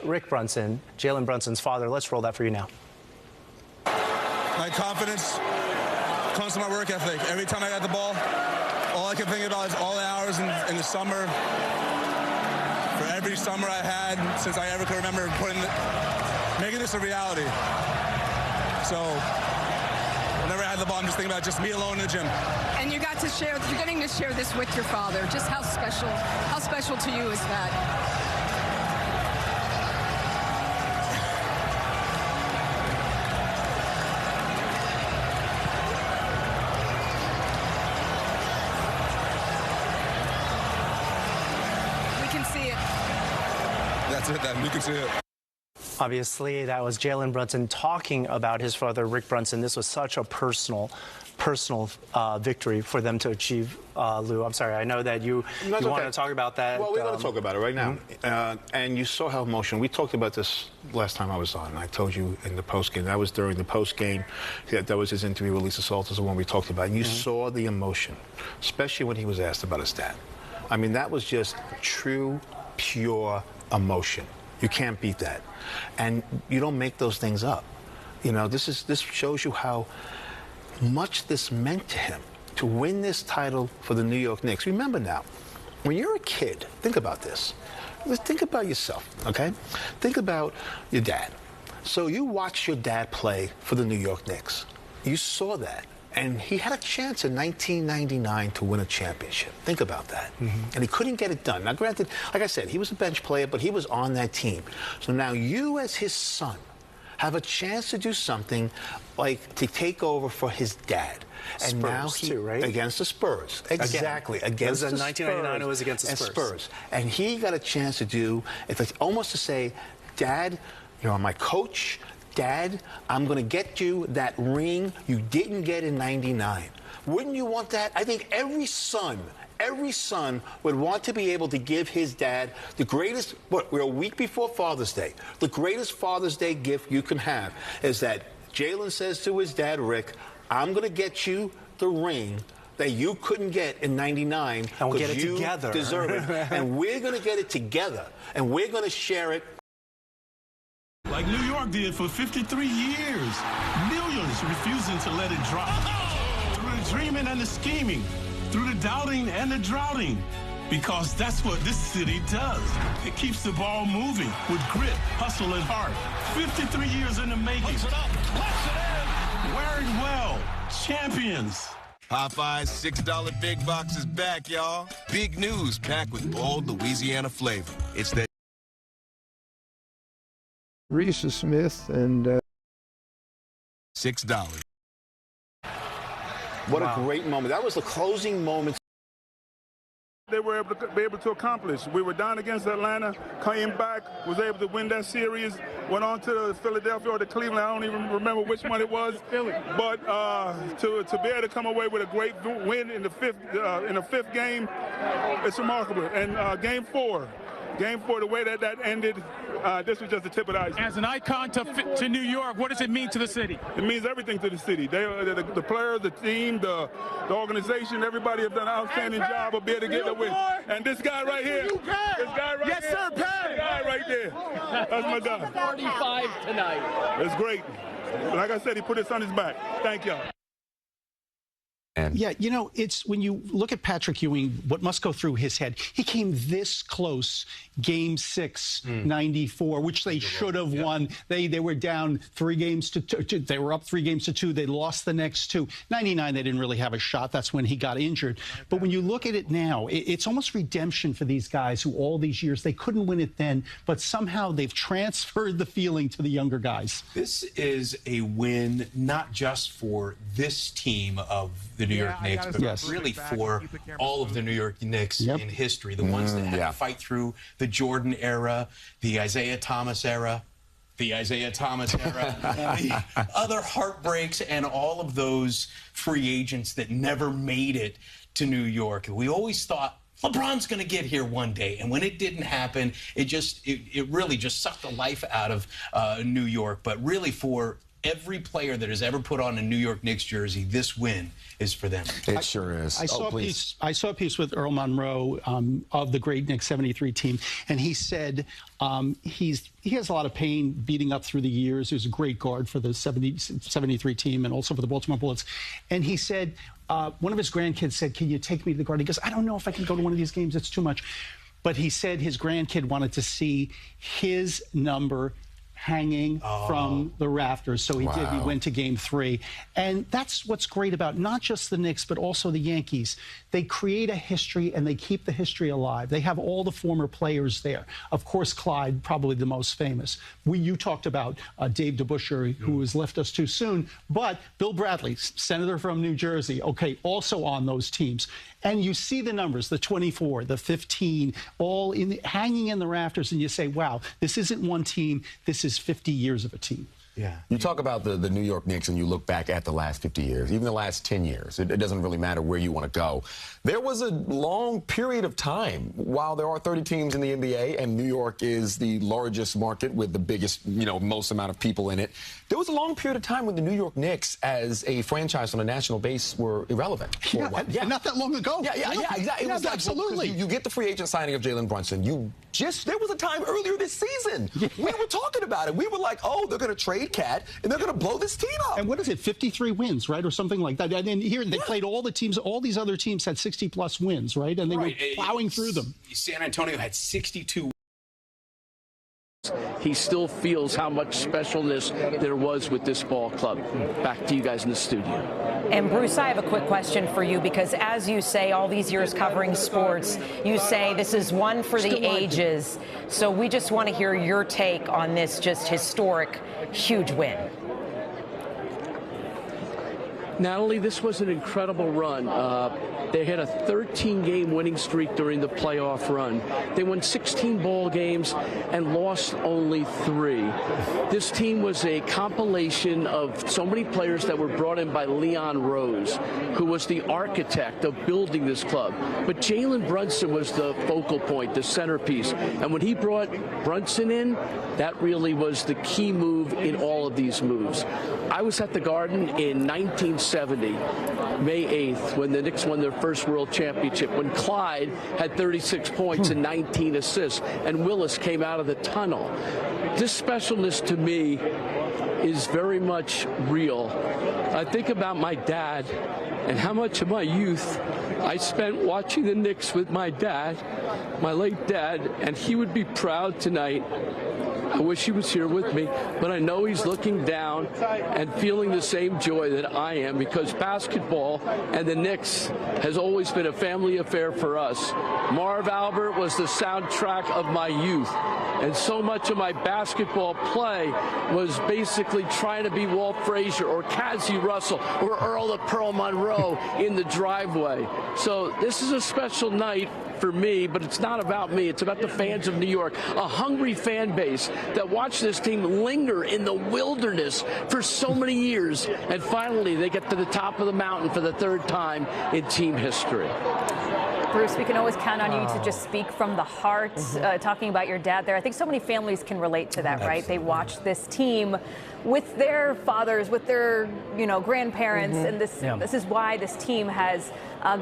Rick Brunson, Jalen Brunson's father. Let's roll that for you now. My confidence comes from my work ethic. Every time I got the ball, all I can think about is all the hours in the summer. For every summer I had since I ever could remember making this a reality. So whenever I had the ball, I'm just thinking about just me alone in the gym. And you're getting to share this with your father. Just how special to you is that? That's it, then. You can see it. Obviously, that was Jalen Brunson talking about his father, Rick Brunson. This was such a personal victory for them to achieve, Lou. I'm sorry. I know that you wanted to talk about that. Well, we're going to talk about it right now. And you saw how emotional. We talked about this last time I was on. I told you in the postgame. That was during the postgame. That was his interview with Lisa Salters, the one we talked about. And you saw the emotion, especially when he was asked about his dad. I mean, that was just true, pure emotion. You can't beat that. And you don't make those things up. You know, this shows you how much this meant to him to win this title for the New York Knicks. Remember now, when you're a kid, think about this. Think about yourself, okay? Think about your dad. So you watched your dad play for the New York Knicks. You saw that. And he had a chance in 1999 to win a championship. Think about that. And he couldn't get it done. Now, granted, like I said, he was a bench player, but he was on that team. So now you, as his son, have a chance to do something like to take over for his dad. And Spurs now too, right? Against the Spurs. Exactly. Against the Spurs. 1999, it was against the Spurs. And he got a chance to do, it's like almost to say, Dad, you're my coach. Dad, I'm going to get you that ring you didn't get in 99. Wouldn't you want that? I think every son would want to be able to give his dad the greatest, we're a week before Father's Day. The greatest Father's Day gift you can have is that Jalen says to his dad, Rick, I'm going to get you the ring that you couldn't get in 99 because you together. Deserve it. And we're going to get it together, and we're going to share it. Like New York did for 53 years. Millions refusing to let it drop. Through the dreaming and the scheming. Through the doubting and the droughting. Because that's what this city does. It keeps the ball moving with grit, hustle, and heart. 53 years in the making. Wear it well. Champions. Popeye's $6 Big Box is back, y'all. Big news packed with bold Louisiana flavor. It's that Reese Smith and $6. What a great moment. That was the closing moment. They were able to accomplish. We were down against Atlanta, came back, was able to win that series, went on to Philadelphia or to Cleveland. I don't even remember which one it was. But to be able to come away with a great win in the fifth game, it's remarkable. And game four, the way that ended, this was just the tip of the iceberg. As an icon to New York, what does it mean to the city? It means everything to the city. The players, the team, the organization, everybody have done an outstanding job of being able to get the win. And this guy right here, this guy right yes, here, sir, Pat. this guy right there, that's my guy. 45 tonight. It's great. Like I said, he put his on his back. Thank y'all. Yeah, you know, it's when you look at Patrick Ewing, what must go through his head. He came this close, Game 6, 94, which they should have won. They were down 3 games to 2. They were up 3 games to 2. They lost the next 2. 99, they didn't really have a shot. That's when he got injured. But when you look at it now, it's almost redemption for these guys who all these years, they couldn't win it then, but somehow they've transferred the feeling to the younger guys. This is a win not just for this team of the New York Knicks, but really for all of the New York Knicks in history, the ones that had to fight through the Jordan era, the Isaiah Thomas era, the other heartbreaks, and all of those free agents that never made it to New York. We always thought LeBron's going to get here one day, and when it didn't happen, it really just sucked the life out of New York. But really, for every player that has ever put on a New York Knicks jersey, this win is for them. It sure is. I saw a piece with Earl Monroe of the great Knicks '73 team, and he said he has a lot of pain beating up through the years. He was a great guard for the '73 team and also for the Baltimore Bullets. And he said, one of his grandkids said, "Can you take me to the Garden?" He goes, "I don't know if I can go to one of these games. It's too much." But he said his grandkid wanted to see his number hanging from the rafters. So he did. He went to Game 3. And that's what's great about not just the Knicks, but also the Yankees. They create a history, and they keep the history alive. They have all the former players there. Of course, Clyde, probably the most famous. You talked about Dave DeBusschere, who has left us too soon. But Bill Bradley, senator from New Jersey, also on those teams. And you see the numbers, the 24, the 15, all hanging in the rafters, and you say, wow, this isn't one team, this is 50 years of a team. Yeah. You talk about the New York Knicks, and you look back at the last 50 years, even the last 10 years. It doesn't really matter where you want to go. There was a long period of time, while there are 30 teams in the NBA, and New York is the largest market with the biggest, most amount of people in it. There was a long period of time when the New York Knicks, as a franchise on a national base, were irrelevant. Not that long ago. Exactly. It was absolutely. You get the free agent signing of Jalen Brunson. There was a time earlier this season we were talking about it. We were like, oh, they're going to trade Cat, and they're going to blow this team up. And what is it, 53 wins, right, or something like that? And here they played all the teams. All these other teams had 60-plus wins, right? And they were plowing through them. San Antonio had 62. He still feels how much specialness there was with this ball club. Back to you guys in the studio. And Bruce, I have a quick question for you, because as you say, all these years covering sports, you say this is one for the ages. So we just want to hear your take on this just historic, huge win. Natalie, this was an incredible run. They had a 13-game winning streak during the playoff run. They won 16 ball games and lost only 3. This team was a compilation of so many players that were brought in by Leon Rose, who was the architect of building this club. But Jalen Brunson was the focal point, the centerpiece. And when he brought Brunson in, that really was the key move in all of these moves. I was at the Garden in 1970, May 8th, when the Knicks won their first World Championship, when Clyde had 36 points and 19 assists, and Willis came out of the tunnel. This specialness to me is very much real. I think about my dad and how much of my youth I spent watching the Knicks with my dad, my late dad, and he would be proud tonight. I wish he was here with me, but I know he's looking down and feeling the same joy that I am, because basketball and the Knicks has always been a family affair for us. Marv Albert was the soundtrack of my youth, and so much of my basketball play was basically trying to be Walt Frazier or Cazzie Russell or Earl the Pearl Monroe in the driveway. So this is a special night for me, but it's not about me. It's about the fans of New York, a hungry fan base that watched this team linger in the wilderness for so many years, and finally they get to the top of the mountain for the 3rd time in team history. Bruce, we can always count on you to just speak from the heart, talking about your dad there. I think so many families can relate to that, right? They watched this team with their fathers, with their, grandparents, and this is why this team has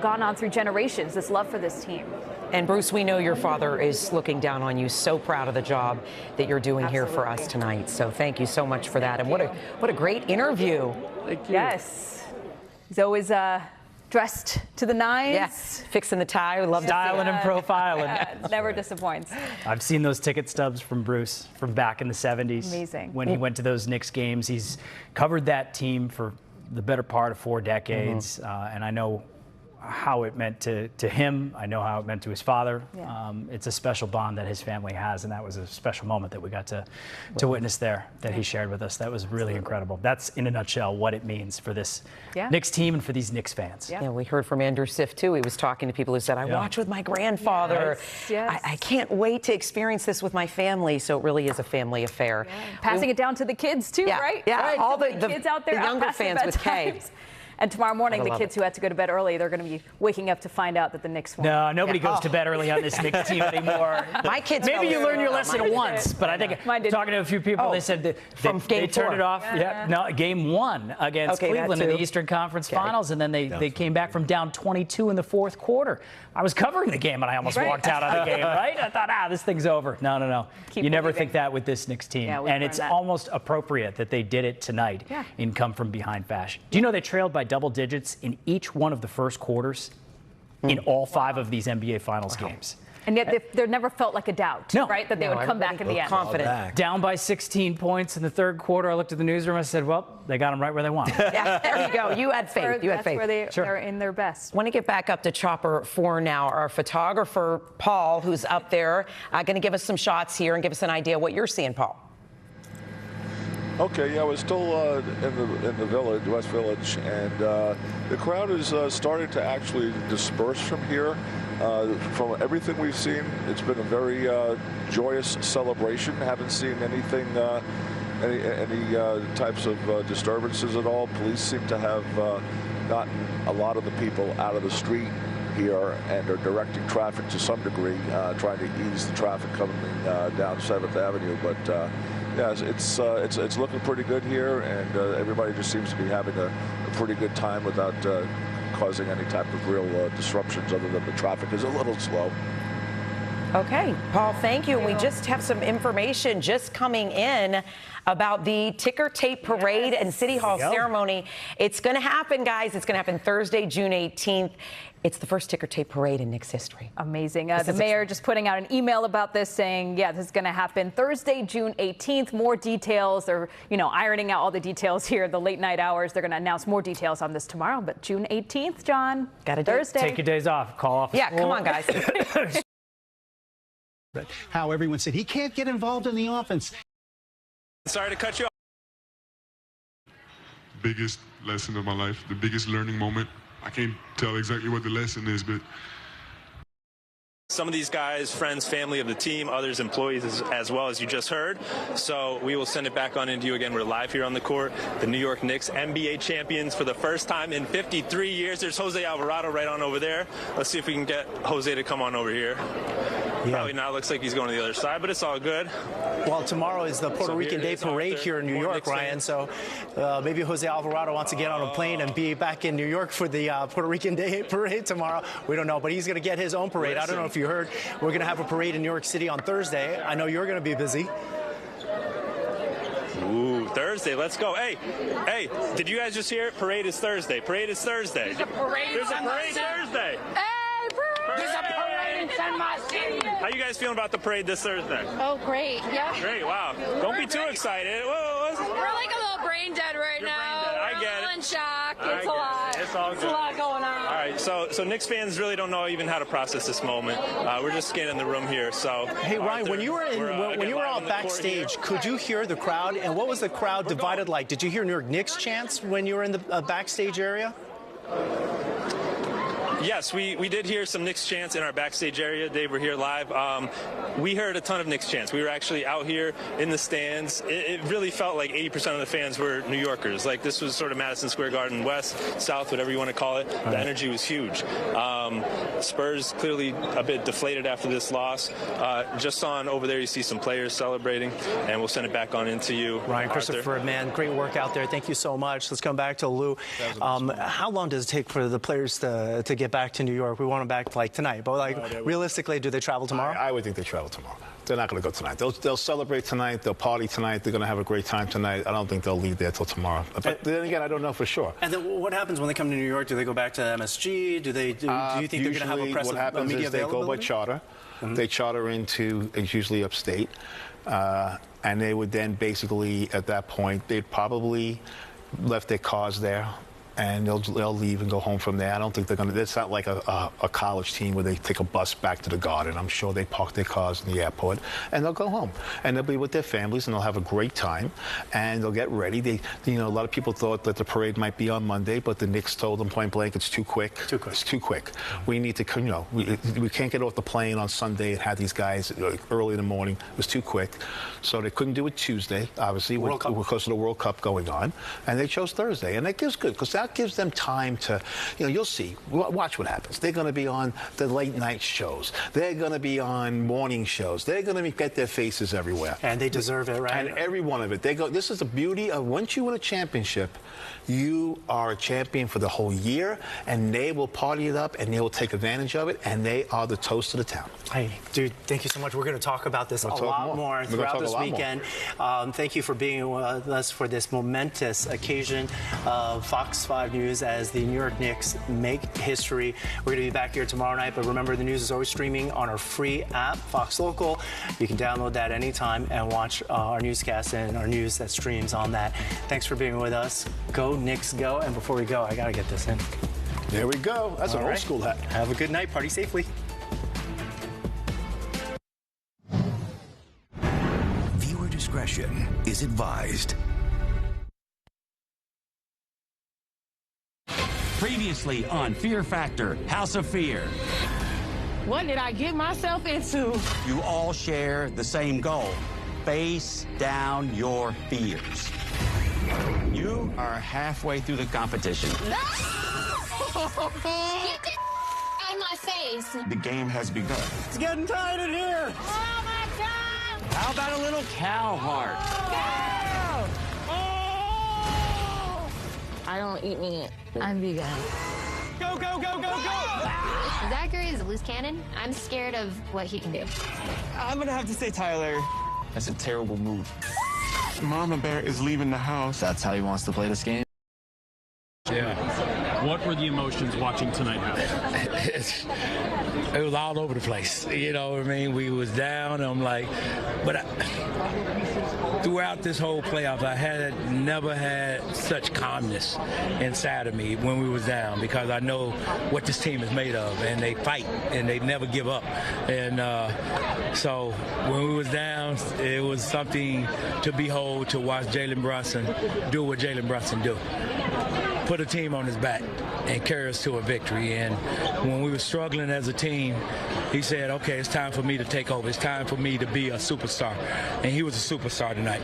gone on through generations, this love for this team. And Bruce, we know your father is looking down on you. So proud of the job that you're doing here for us tonight. So thank you so much for that. And what a great interview. Thank you. Yes. He's always dressed to the nines. Yes, fixing the tie. We love styling and profiling. Never disappoints. I've seen those ticket stubs from Bruce from back in the 70s. Amazing. When he went to those Knicks games. He's covered that team for the better part of 4 decades. And I know how it meant to him. I know how it meant to his father. Yeah. It's a special bond that his family has, and that was a special moment that we got to witness there that he shared with us. That was really incredible. That's, in a nutshell, what it means for this Knicks team and for these Knicks fans. Yeah, we heard from Andrew Sif, too. He was talking to people who said, I watch with my grandfather. Yes. I can't wait to experience this with my family. So it really is a family affair. Passing it down to the kids, too, right? Yeah, right. all So the kids out there the younger fans with K. And tomorrow morning, the love kids who had to go to bed early, they're going to be waking up to find out that the Knicks won. No, nobody goes to bed early on this Knicks team anymore. My kids. Maybe you learn your lesson Mine once, did. but I think talking to a few people, they said that they turned it off. Yeah. No, game 1 against Cleveland in the Eastern Conference Finals, and then they came back from down 22 in the fourth quarter. I was covering the game, and I almost walked out of the game, right? I thought, this thing's over. No. You never think that with this Knicks team. Yeah, and it's almost appropriate that they did it tonight in come-from-behind fashion. Do you know they trailed by double digits in each one of the first quarters in all 5 of these NBA Finals games? And yet there never felt like a doubt, right, that they would come back in the end. Confident. Down by 16 points in the third quarter. I looked at the newsroom. I said, well, they got them right where they want. Yeah, there you go. You had faith. That's where they're in their best. I want to get back up to Chopper 4 now. Our photographer, Paul, who's up there, going to give us some shots here and give us an idea what you're seeing, Paul. Okay, yeah, we're still in the village, West Village, and the crowd is starting to actually disperse from here. From everything we've seen, it's been a very joyous celebration. Haven't seen anything, any types of disturbances at all. Police seem to have gotten a lot of the people out of the street here and are directing traffic to some degree, trying to ease the traffic coming down 7th Avenue. But yeah, it's looking pretty good here, and everybody just seems to be having a pretty good time without causing any type of real disruptions, other than the traffic is a little slow. Okay, Paul, thank you. We just have some information just coming in about the ticker tape parade and City Hall ceremony. It's going to happen, guys. It's going to happen Thursday, June 18th. It's the first ticker tape parade in Knicks history. Amazing. The mayor just putting out an email about this saying, this is going to happen Thursday, June 18th. More details. They're, ironing out all the details here, the late night hours. They're going to announce more details on this tomorrow. But June 18th, John. Got to do Thursday. Take your days off. Call off. Yeah, come on, guys. How everyone said he can't get involved in the offense. Sorry to cut you off. Biggest lesson of my life, the biggest learning moment. I can't tell exactly what the lesson is, but some of these guys, friends, family of the team, others, employees, as well as you just heard. So we will send it back on into you again. We're live here on the court. The New York Knicks, NBA champions for the first time in 53 years. There's Jose Alvarado right on over there. Let's see if we can get Jose to come on over here. Probably not. Looks like he's going to the other side, but it's all good. Well, tomorrow is the Puerto Rican Day Parade here in New York, Ryan. So maybe Jose Alvarado wants to get on a plane and be back in New York for the Puerto Rican Day Parade tomorrow. We don't know, but he's going to get his own parade. I don't know if you heard, we're going to have a parade in New York City on Thursday. I know you're going to be busy. Ooh, Thursday. Let's go. Hey, did you guys just hear it? Parade is Thursday. Parade is Thursday. There's a parade Thursday. Hey, there's a parade in San Martin. How you guys feeling about the parade this Thursday? Oh, great. Yeah. Great. Wow. Don't be too excited. Whoa. We're like a little brain dead right now. I get it. We're in shock. It's a lot. It's all good. It's a lot going on. All right. So Knicks fans really don't know even how to process this moment. We're just scanning the room here. So hey, Ryan, when you were out backstage, could you hear the crowd? And what was the crowd divided like? Did you hear New York Knicks chants when you were in the backstage area? Yes, we did hear some Knicks chants in our backstage area. Dave, we're here live. We heard a ton of Knicks chants. We were actually out here in the stands. It really felt like 80% of the fans were New Yorkers. Like, this was sort of Madison Square Garden, West, South, whatever you want to call it. The energy was huge. Spurs clearly a bit deflated after this loss. Just on over there, you see some players celebrating, and we'll send it back on into you, Ryan Christopher, man, great work out there. Thank you so much. Let's come back to Lou. How long does it take for the players to get back to New York? We want them back like tonight, but realistically, do they travel tomorrow? I would think they travel tomorrow. They're not going to go tonight. They'll celebrate tonight. They'll party tonight. They're going to have a great time tonight. I don't think they'll leave there till tomorrow. But then again, I don't know for sure. And then what happens when they come to New York? Do they go back to MSG? Do you think they're going to have a press what happens media is they go by availability? charter. Mm-hmm. They charter into, it's usually upstate, and they would then basically, at that point, they'd probably left their cars there and they'll leave and go home from there. I don't think they're going to. It's not like a college team where they take a bus back to the Garden. I'm sure they park their cars in the airport and they'll go home and they'll be with their families and they'll have a great time and they'll get ready. A lot of people thought that the parade might be on Monday, but the Knicks told them point blank, it's too quick. It's too quick. We need to, we can't get off the plane on Sunday and have these guys early in the morning. It was too quick, so they couldn't do it Tuesday, obviously, because of the World Cup going on, and they chose Thursday, and that gives good because that gives them time to, you'll see. Watch what happens. They're going to be on the late night shows. They're going to be on morning shows. They're going to get their faces everywhere, and they deserve it, right? And every one of it. This is the beauty of once you win a championship, you are a champion for the whole year, and they will party it up, and they will take advantage of it, and they are the toast of the town. Hey, dude, thank you so much. We're going to talk about this a lot more throughout this weekend. Thank you for being with us for this momentous occasion of Fox 5 News as the New York Knicks make history. We're going to be back here tomorrow night, but remember, the news is always streaming on our free app, Fox Local. You can download that anytime and watch our newscast and our news that streams on that. Thanks for being with us. Go Knicks, go. And before we go, I got to get this in. There we go. That's an old school hat. Have a good night. Party safely. Viewer discretion is advised. Previously on Fear Factor, House of Fear. What did I get myself into? You all share the same goal. Face down your fears. You are halfway through the competition. No! Get this out my face. The game has begun. It's getting tight in here. Oh, my God. How about a little cow heart? Oh. I don't eat meat. I'm vegan. Go, go, go, go, go! Zachary is a loose cannon. I'm scared of what he can do. I'm gonna have to say Tyler. That's a terrible move. Mama Bear is leaving the house. That's how he wants to play this game. Yeah. What were the emotions watching tonight? It was all over the place. You know what I mean? We was down. I'm like, but throughout this whole playoff, I had never had such calmness inside of me when we was down, because I know what this team is made of, and they fight and they never give up. And so when we was down, it was something to behold, to watch Jalen Brunson do what Jalen Brunson do. Put a team on his back and carry us to a victory. And when we were struggling as a team, he said, okay, it's time for me to take over. It's time for me to be a superstar. And he was a superstar tonight.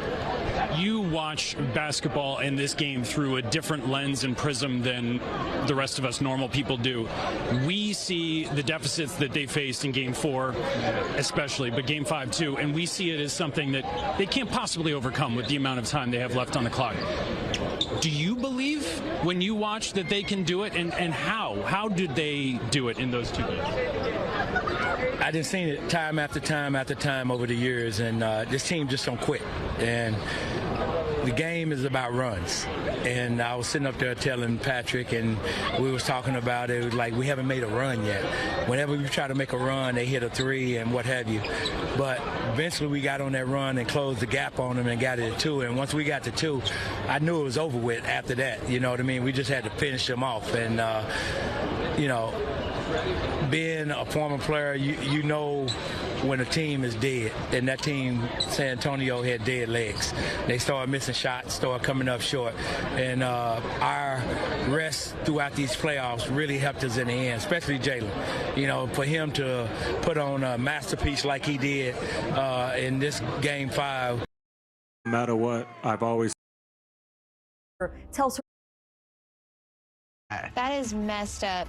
You watch basketball in this game through a different lens and prism than the rest of us normal people do. We see the deficits that they faced in Game 4 especially, but Game 5 too, and we see it as something that they can't possibly overcome with the amount of time they have left on the clock. Do you believe when you watch that they can do it, and how? How did they do it in those 2 games? I just seen it time after time after time over the years, and this team just don't quit. And the game is about runs. And I was sitting up there telling Patrick, and we was talking about it. It was like, we haven't made a run yet. Whenever we try to make a run, they hit a 3 and what have you. But eventually we got on that run and closed the gap on them and got it at 2. And once we got to 2, I knew it was over with after that. You know what I mean? We just had to finish them off. And, you know, being a former player, you know when a team is dead, and that team, San Antonio, had dead legs. They started missing shots, started coming up short, and our rest throughout these playoffs really helped us in the end, especially Jalen. You know, for him to put on a masterpiece like he did in this Game 5. No matter what, I've always tells her that is messed up.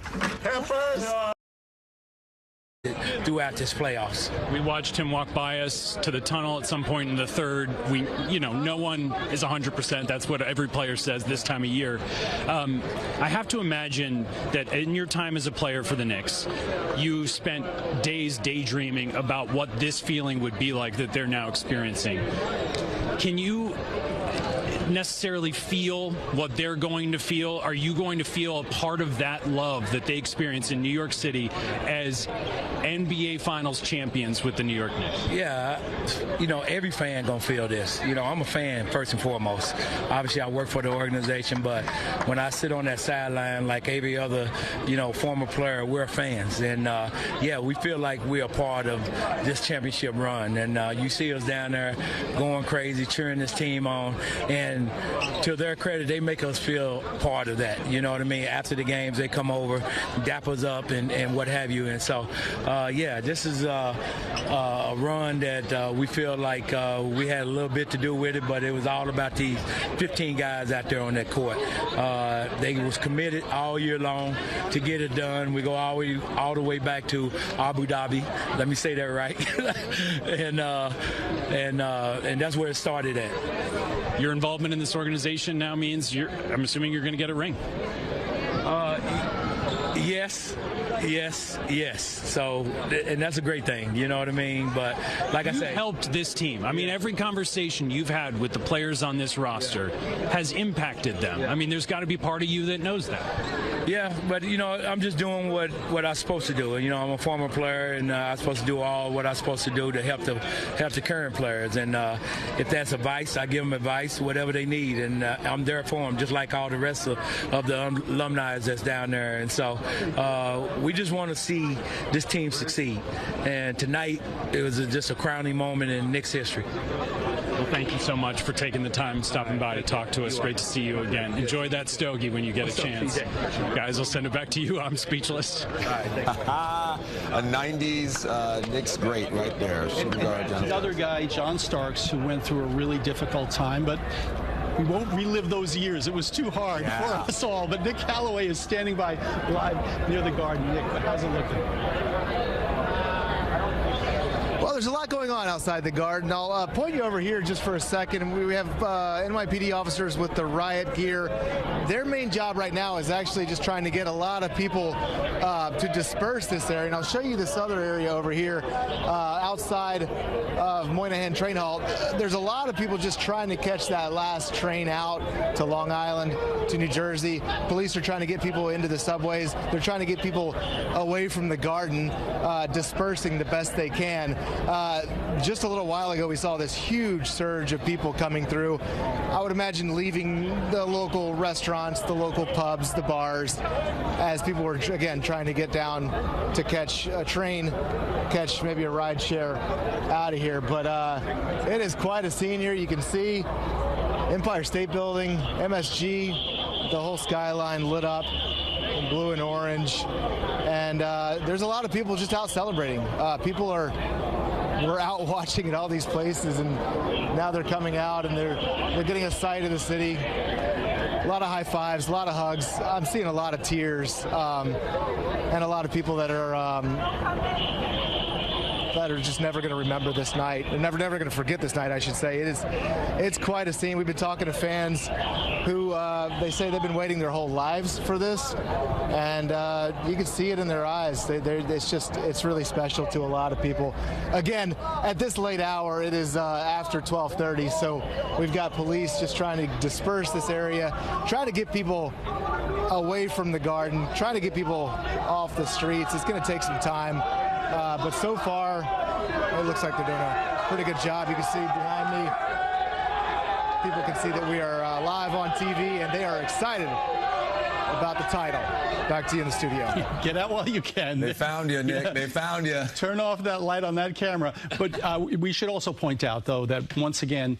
Throughout this playoffs. We watched him walk by us to the tunnel at some point in the third. No one is 100%. That's what every player says this time of year. I have to imagine that in your time as a player for the Knicks, you spent days daydreaming about what this feeling would be like that they're now experiencing. necessarily feel what they're going to feel? Are you going to feel a part of that love that they experience in New York City as NBA Finals champions with the New York Knicks? Yeah, you know, every fan gonna feel this. You know, I'm a fan first and foremost. Obviously, I work for the organization, but when I sit on that sideline like every other, you know, former player, we're fans. And, yeah, we feel like we're a part of this championship run. And you see us down there going crazy, cheering this team on. And to their credit, they make us feel part of that. You know what I mean? After the games, they come over, dap us up, and what have you. And so, yeah, this is a run that we feel like we had a little bit to do with it, but it was all about these 15 guys out there on that court. They was committed all year long to get it done. We go all the way back to Abu Dhabi. Let me say that right. and that's where it started at. Your involvement in this organization now means I'm assuming you're going to get a ring. Yes. So, and that's a great thing, you know what I mean? But like I said, helped this team. I mean, every conversation you've had with the players on this roster has impacted them. I mean, there's got to be part of you that knows that. Yeah, but you know, I'm just doing what I'm supposed to do. You know, I'm a former player, and I'm supposed to do all what I'm supposed to do to help the current players. And if that's advice, I give them advice, whatever they need, and I'm there for them, just like all the rest of the alumni that's down there. And so we just want to see this team succeed. And tonight, it was just a crowning moment in Knicks history. Well, thank you so much for taking the time and stopping by to talk to us. Great to see you again. Enjoy that stogie when you get a chance. Guys, I'll send it back to you. I'm speechless. All right, thank you. A 90s Knicks great right there. Another guy, John Starks, who went through a really difficult time, but we won't relive those years. It was too hard for us all. But Nick Callaway is standing by live near the Garden. Nick, how's it looking? Well, there's a lot going on outside the Garden. I'll point you over here just for a second. We have NYPD officers with the riot gear. Their main job right now is actually just trying to get a lot of people to disperse this area. And I'll show you this other area over here outside of Moynihan Train Hall. There's a lot of people just trying to catch that last train out to Long Island, to New Jersey. Police are trying to get people into the subways. They're trying to get people away from the Garden, dispersing the best they can. Just a little while ago, we saw this huge surge of people coming through. I would imagine leaving the local restaurants, the local pubs, the bars, as people were, again, trying to get down to catch a train, catch maybe a ride share out of here. But it is quite a scene here. You can see Empire State Building, MSG, the whole skyline lit up in blue and orange. And there's a lot of people just out celebrating. We're out watching at all these places, and now they're coming out and they're getting a sight of the city. A lot of high fives, a lot of hugs. I'm seeing a lot of tears, and a lot of people that are just never going to remember this night. They're never going to forget this night, I should say. It's quite a scene. We've been talking to fans who they say they've been waiting their whole lives for this, and you can see it in their eyes. It's really special to a lot of people. Again, at this late hour, it is after 12:30, so we've got police just trying to disperse this area, trying to get people away from the Garden, trying to get people off the streets. It's going to take some time. But so far, it looks like they're doing a pretty good job. You can see behind me, people can see that we are live on TV, and they are excited about the title. Back to you in the studio. Get out while you can. They found you, Nick. They found you. Turn off that light on that camera. But we should also point out, though, that once again,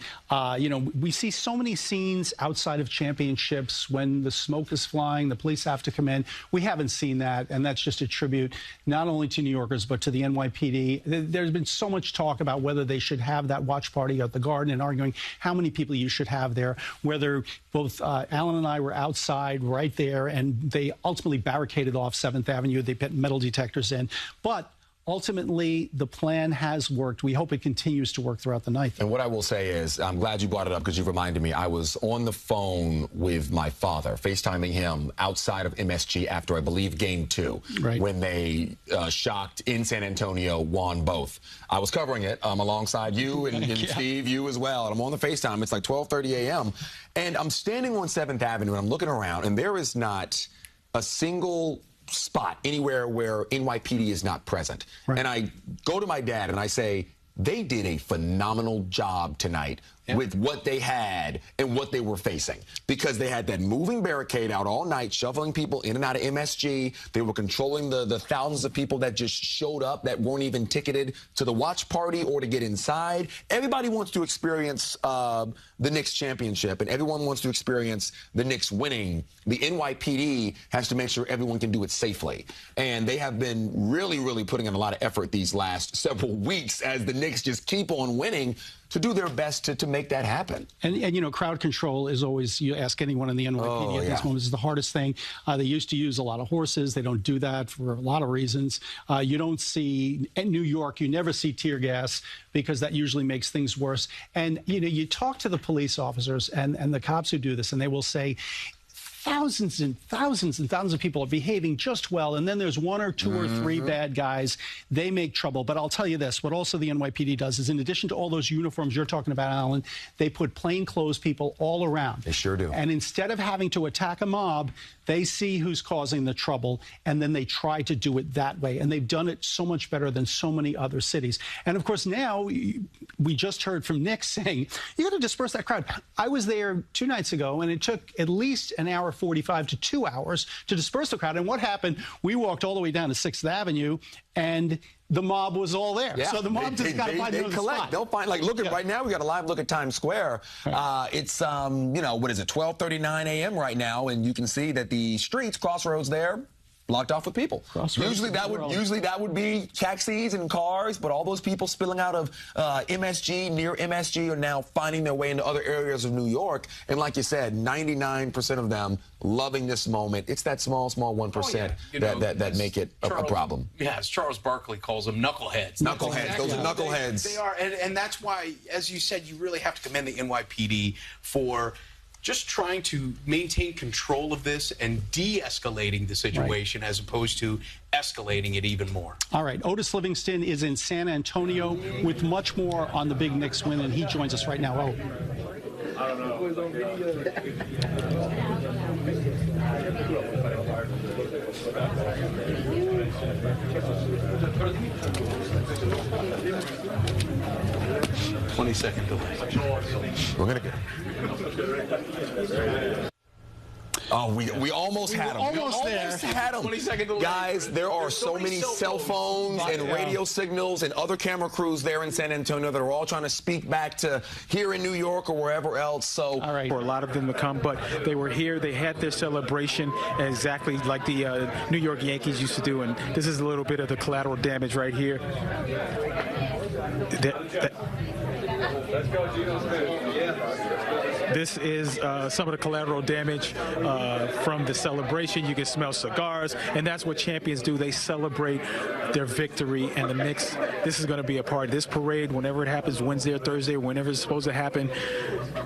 we see so many scenes outside of championships when the smoke is flying, the police have to come in. We haven't seen that, and that's just a tribute not only to New Yorkers but to the NYPD. There's been so much talk about whether they should have that watch party at the Garden and arguing how many people you should have there, whether both Alan and I were outside right there, and they ultimately barricaded off 7th Avenue. They put metal detectors in. But ultimately, the plan has worked. We hope it continues to work throughout the night. And what I will say is, I'm glad you brought it up because you reminded me. I was on the phone with my father, FaceTiming him outside of MSG after, I believe, Game 2, when they shocked in San Antonio, won both. I was covering it alongside you and Steve, you as well. And I'm on the FaceTime. It's like 12:30 a.m. And I'm standing on 7th Avenue, and I'm looking around, and there is not a single spot anywhere where NYPD is not present. And I go to my dad, and I say, they did a phenomenal job tonight with what they had and what they were facing, because they had that moving barricade out all night, shuffling people in and out of MSG. They were controlling the thousands of people that just showed up that weren't even ticketed to the watch party or to get inside. Everybody wants to experience the Knicks championship, and everyone wants to experience the Knicks winning. The NYPD has to make sure everyone can do it safely. And they have been really, really putting in a lot of effort these last several weeks as the Knicks just keep on winning to do their best to make that happen. And you know, crowd control is always, you ask anyone in the NYPD at this moment, is the hardest thing. They used to use a lot of horses. They don't do that for a lot of reasons. You don't see, in New York, you never see tear gas because that usually makes things worse. And, you know, you talk to the police officers and the cops who do this, and they will say, thousands and thousands and thousands of people are behaving just well, and then there's one or two or three bad guys. They make trouble. But I'll tell you this, what also the NYPD does is, in addition to all those uniforms you're talking about, Alan, they put plainclothes people all around. They sure do. And instead of having to attack a mob, they see who's causing the trouble, and then they try to do it that way. And they've done it so much better than so many other cities. And, of course, now we just heard from Nick saying, you got to disperse that crowd. I was there 2 nights ago, and it took at least an hour 45 to 2 hours to disperse the crowd. And what happened? We walked all the way down to 6th Avenue, and the mob was all there. Yeah. So the mob just got to find another spot. They'll find, like, look at right now, we got a live look at Times Square. It's, you know, what is it, 12:39 a.m. right now, and you can see that the streets, Crossroads there, blocked off with people. Usually that would be taxis and cars, but all those people spilling out of MSG, near MSG, are now finding their way into other areas of New York. And like you said, 99% of them loving this moment. It's that small 1% that make it a problem. Yeah, as Charles Barkley calls them, knuckleheads. Knuckleheads. Those are knuckleheads. They are, and that's why, as you said, you really have to commend the NYPD for just trying to maintain control of this and de-escalating the situation as opposed to escalating it even more. All right, Otis Livingston is in San Antonio with much more on the big Knicks win, and he joins us right now. I don't know. 20-second delay. We're going to get it. Oh, we almost had him. Almost there. 20-second delay. Guys, there are so many cell phones and radio signals and other camera crews there in San Antonio that are all trying to speak back to here in New York or wherever else. So, for a lot of them to come, but they were here. They had their celebration exactly like the New York Yankees used to do, and this is a little bit of the collateral damage right here. Let's go, Geno Smith. This is some of the collateral damage from the celebration. You can smell cigars, and that's what champions do. They celebrate their victory, and the Knicks, this is going to be a party. This parade, whenever it happens, Wednesday or Thursday, whenever it's supposed to happen,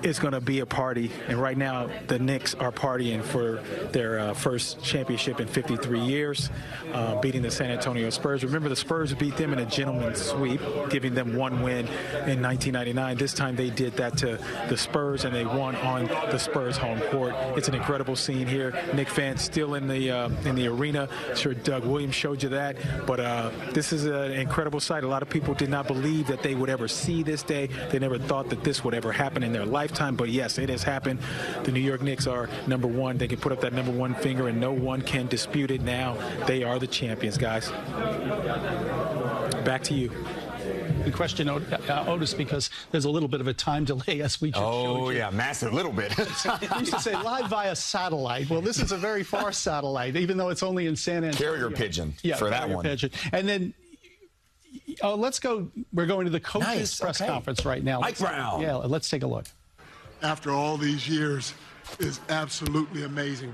it's going to be a party. And right now, the Knicks are partying for their first championship in 53 years, beating the San Antonio Spurs. Remember, the Spurs beat them in a gentleman's sweep, giving them 1 win in 1999. This time they did that to the Spurs, and they won on the Spurs home court. It's an incredible scene here. Knick fans still in the arena. I'm sure Doug Williams showed you that. But this is an incredible sight. A lot of people did not believe that they would ever see this day. They never thought that this would ever happen in their lifetime. But yes, it has happened. The New York Knicks are #1. They can put up that #1 finger, and no one can dispute it now. They are the champions, guys. Back to you. We question Otis because there's a little bit of a time delay, as we just showed you. Oh, yeah, massive little bit. We used to say live via satellite. Well, this is a very far satellite, even though it's only in San Antonio. Carrier pigeon for that one. Pigeon. And then let's go. We're going to the coaches' press conference right now. Mike Brown. Yeah, let's take a look. After all these years, is absolutely amazing.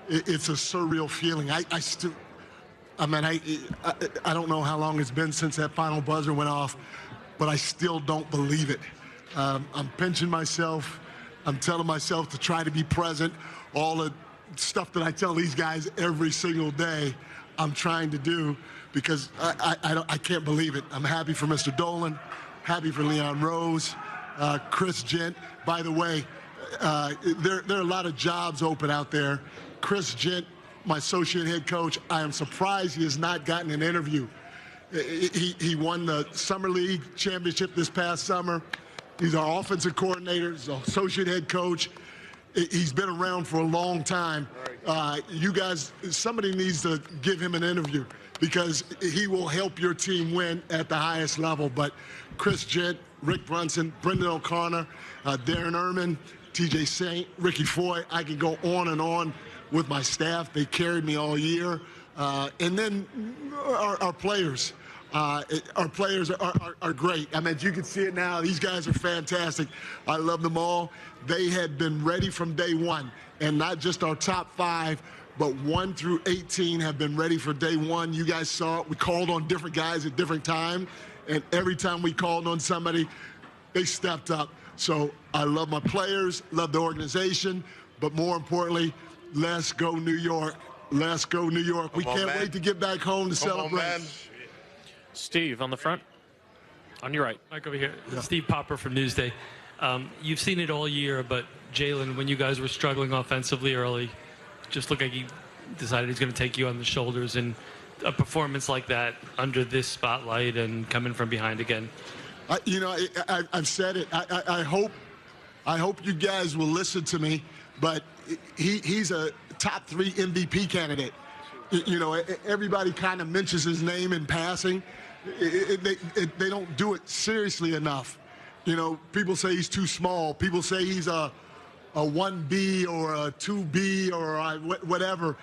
It's a surreal feeling. I mean, I don't know how long it's been since that final buzzer went off, but I still don't believe it. I'm pinching myself. I'm telling myself to try to be present. All the stuff that I tell these guys every single day, I'm trying to do because I can't believe it. I'm happy for Mr. Dolan, happy for Leon Rose, Chris Gent. By the way, there are a lot of jobs open out there. Chris Gent, my associate head coach, I am surprised he has not gotten an interview. He won the Summer League championship this past summer. He's our offensive coordinator. He's our associate head coach. He's been around for a long time. You guys, somebody needs to give him an interview because he will help your team win at the highest level. But Chris Gent, Rick Brunson, Brendan O'Connor, Darren Erman, TJ Saint, Ricky Foy, I can go on with my staff. They carried me all year. And then our players. Our players are great. I mean, you can see it now. These guys are fantastic. I love them all. They had been ready from day one, and not just our top 5, but 1 through 18 have been ready for day one. You guys saw it. We called on different guys at different times, and every time we called on somebody, they stepped up. So I love my players, love the organization, but more importantly, let's go New York. Let's go New York. We can't wait to get back home to celebrate. Steve on the front. On your right. Mike over here. Yeah. Steve Popper from Newsday. You've seen it all year, but Jalen, when you guys were struggling offensively early, just looked like he decided he's going to take you on the shoulders. And a performance like that under this spotlight and coming from behind again. I've said it. I hope you guys will listen to me, but he's a top 3 MVP candidate. Everybody kind of mentions his name in passing. They don't do it seriously enough. People say he's too small. People say he's a 1B or a 2B or whatever.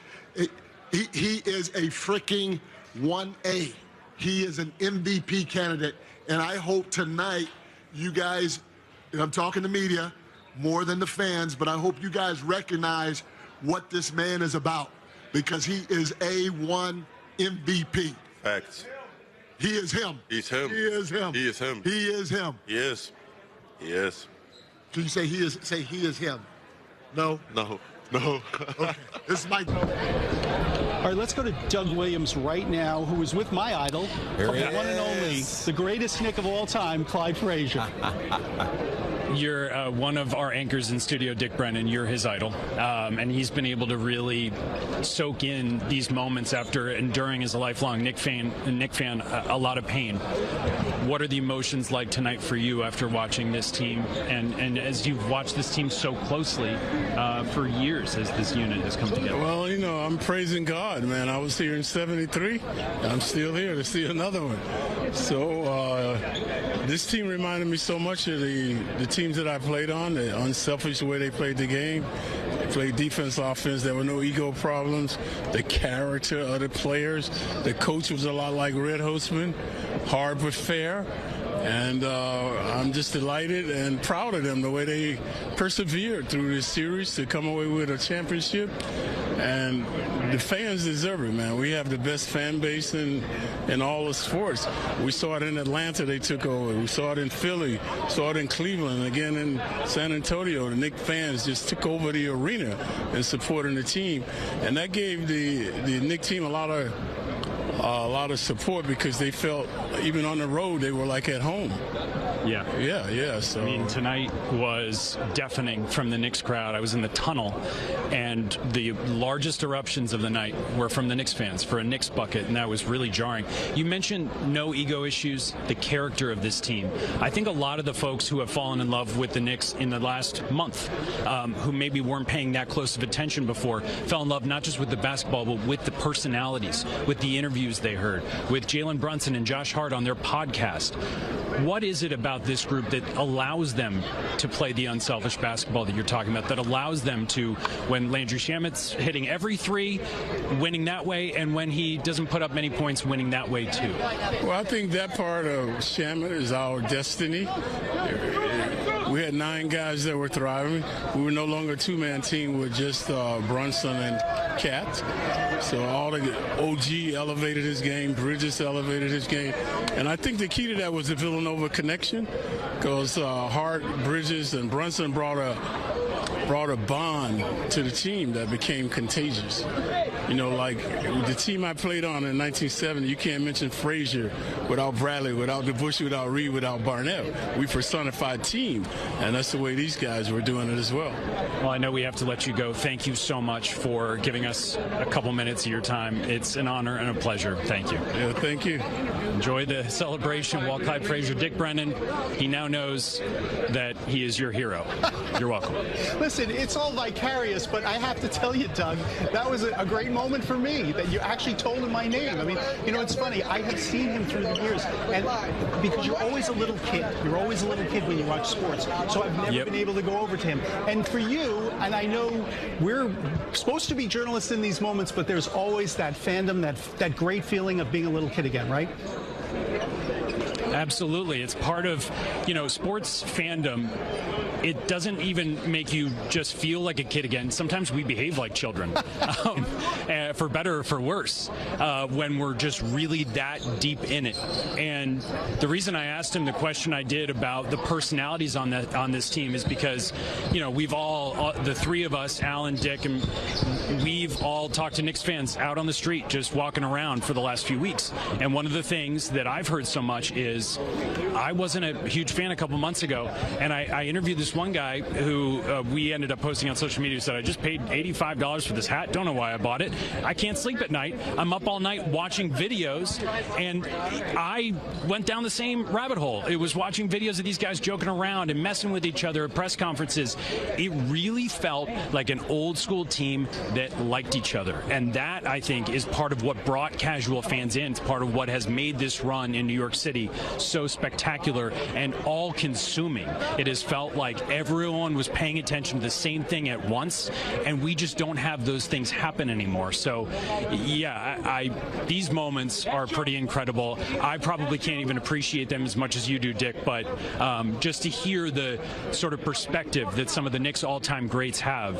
He is a freaking 1A. He is an MVP candidate. And I hope tonight you guys, and I'm talking to media more than the fans, but I hope you guys recognize what this man is about. Because he is A1 MVP. Facts. He is him. He's him. He is him. He is him. He is him. He is. He is. Can you say he is? Say he is him. No. No. No. Okay. This is Mike. All right, let's go to Doug Williams right now, who is with my idol, the one and only, the greatest Knick of all time, Clyde Frazier. You're one of our anchors in studio, Dick Brennan. You're his idol. And he's been able to really soak in these moments after enduring as a lifelong Knick fan, a lot of pain. What are the emotions like tonight for you after watching this team? And as you've watched this team so closely for years as this unit has come together? Well, I'm praising God, man. I was here in '73. I'm still here to see another one. So this team reminded me so much of the teams that I played on, the unselfish way they played the game. They played defense, offense. There were no ego problems. The character of the players. The coach was a lot like Red Holzman, hard but fair. And I'm just delighted and proud of them, the way they persevered through this series to come away with a championship. And the fans deserve it, man. We have the best fan base in all of sports. We saw it in Atlanta, they took over. We saw it in Philly, saw it in Cleveland, again in San Antonio. The Knicks fans just took over the arena and supporting the team. And that gave the Knicks team a lot of support because they felt, even on the road, they were like at home. Yeah. So tonight was deafening from the Knicks crowd. I was in the tunnel, and the largest eruptions of the night were from the Knicks fans for a Knicks bucket, and that was really jarring. You mentioned no ego issues, the character of this team. I think a lot of the folks who have fallen in love with the Knicks in the last month, who maybe weren't paying that close of attention before, fell in love not just with the basketball, but with the personalities, with the interviews they heard, with Jalen Brunson and Josh Hart on their podcast. What is it about this group that allows them to play the unselfish basketball that you're talking about, that allows them to, when Landry Shamet's hitting every 3, winning that way, and when he doesn't put up many points, winning that way too? Well, I think that part of Shamet is our destiny. We had 9 guys that were thriving. We were no longer a two-man team with just Brunson and Cat. So all the OG elevated his game, Bridges elevated his game. And I think the key to that was the Villanova connection, because Hart, Bridges, and Brunson brought a bond to the team that became contagious. You know, like the team I played on in 1970, you can't mention Frazier without Bradley, without DeBusschere, without Reed, without Barnett. We personified team, and that's the way these guys were doing it as well. Well, I know we have to let you go. Thank you so much for giving us a couple minutes of your time. It's an honor and a pleasure. Thank you. Yeah, thank you. Enjoy the celebration while Clyde Frazier. Dick Brennan, he now knows that he is your hero. You're welcome. Listen, it's all vicarious, but I have to tell you, Doug, that was a great moment for me, that you actually told him my name. I mean, you know, it's funny. I have seen him through the years, and because you're always a little kid. You're always a little kid when you watch sports. So I've never been able to go over to him. And for you, and I know we're supposed to be journalists in these moments, but there's always that fandom, that great feeling of being a little kid again, right? Absolutely. It's part of, you know, sports fandom. It doesn't even make you just feel like a kid again. Sometimes we behave like children, for better or for worse, when we're just really that deep in it. And the reason I asked him the question I did about the personalities on this team is because, you know, we've all, the three of us, Alan, Dick, and we've all talked to Knicks fans out on the street just walking around for the last few weeks. And one of the things that I've heard so much is I wasn't a huge fan a couple months ago, and I interviewed this one guy who we ended up posting on social media, who said, I just paid $85 for this hat. Don't know why I bought it. I can't sleep at night. I'm up all night watching videos, and I went down the same rabbit hole. It was watching videos of these guys joking around and messing with each other at press conferences. It really felt like an old school team that liked each other, and that, I think, is part of what brought casual fans in. It's part of what has made this run in New York City so spectacular and all-consuming. It has felt like everyone was paying attention to the same thing at once, and we just don't have those things happen anymore. So, yeah, these moments are pretty incredible. I probably can't even appreciate them as much as you do, Dick, but just to hear the sort of perspective that some of the Knicks all-time greats have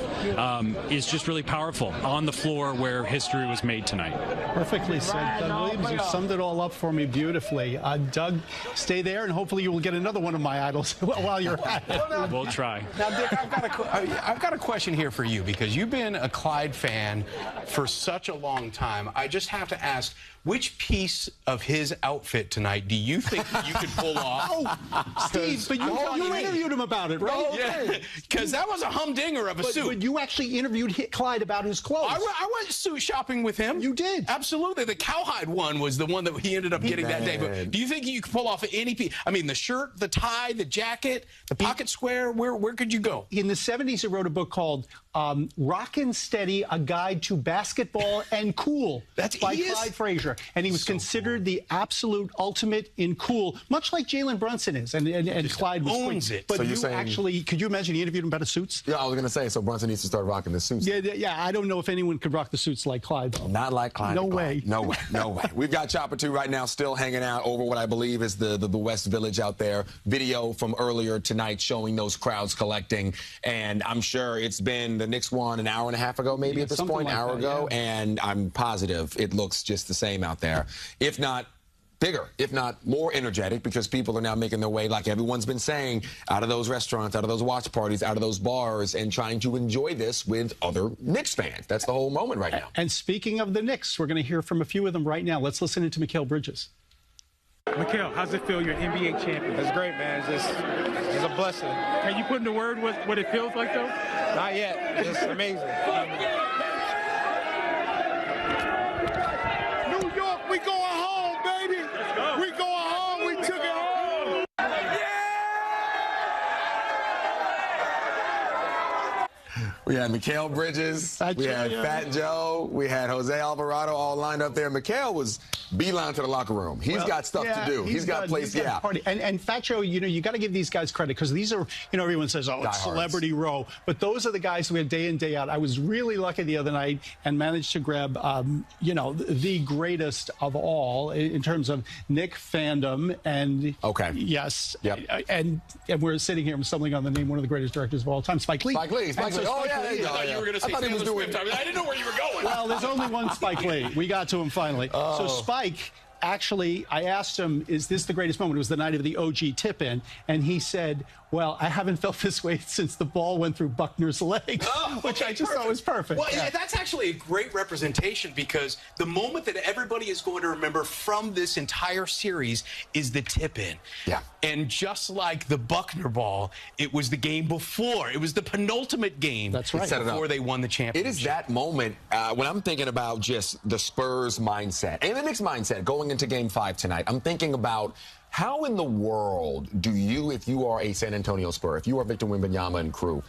is just really powerful on the floor where history was made tonight. Perfectly said, Doug Williams. You summed it all up for me beautifully. Doug, stay there, and hopefully you will get another one of my idols while you're at it. We'll try. Now, Dick, I've got a question here for you, because you've been a Clyde fan for such a long time. I just have to ask, which piece of his outfit tonight do you think you could pull off? Oh, Steve, but you interviewed him about it, right? Oh, yeah, because that was a humdinger of a suit. But you actually interviewed Clyde about his clothes. I went suit shopping with him. You did? Absolutely. The cowhide one was the one that he ended up getting that day. But do you think you could pull off any piece? I mean, the shirt, the tie, the jacket, the pocket square, where could you go? In the 70s, he wrote a book called Rockin' Steady, A Guide to Basketball and Cool by Clyde Frazier. And he was considered the absolute ultimate in cool, much like Jalen Brunson is. And Clyde was owns it. But so you actually, could you imagine he interviewed him about his suits? Yeah, I was going to say, so Brunson needs to start rocking the suits. Yeah, I don't know if anyone could rock the suits like Clyde, though. Not like Clyde. No way. No way. No way. We've got Chopper 2 right now still hanging out over what I believe is the West Village out there. Video from earlier tonight showing those crowds collecting. And I'm sure it's been the Knicks won an hour and a half ago, maybe at this point, an hour ago. And I'm positive it looks just the same out there. If not bigger, if not more energetic, because people are now making their way, like everyone's been saying, out of those restaurants, out of those watch parties, out of those bars, and trying to enjoy this with other Knicks fans. That's the whole moment right now. And speaking of the Knicks, we're going to hear from a few of them right now. Let's listen into Mikal Bridges. Mikal, how's it feel? You're an NBA champion. It's great, man. It's just a blessing. Can you put into word what it feels like, though? Not yet. It's amazing. New York, we going home, baby. We going home. We took it home. We had Mikal Bridges. We had Fat Joe. We had Jose Alvarado all lined up there. Mikal was beeline to the locker room. He's got stuff to do. He's got places. Yeah. Party. And Fat Joe, you got to give these guys credit because these are, everyone says, oh, it's celebrity row. But those are the guys we had day in, day out. I was really lucky the other night and managed to grab, the greatest of all in terms of Nick fandom. And yes. Yep. And we're sitting here stumbling on the name, one of the greatest directors of all time, Spike Lee. Spike Lee. I thought you were going to say Taylor Swift. I didn't know where you were going. Well, there's only one Spike Lee. We got to him finally. So Spike, actually, I asked him, is this the greatest moment? It was the night of the OG tip-in. And he said, well, I haven't felt this way since the ball went through Buckner's legs, which I just thought was perfect. Well, that's actually a great representation because the moment that everybody is going to remember from this entire series is the tip-in. Yeah. And just like the Buckner ball, it was the game before. It was the penultimate game. That's right. Before they won the championship. It is that moment when I'm thinking about just the Spurs mindset and the Knicks mindset going into Game 5 tonight. I'm thinking about how in the world do you, if you are a San Antonio Spur, if you are Victor Wembanyama and crew,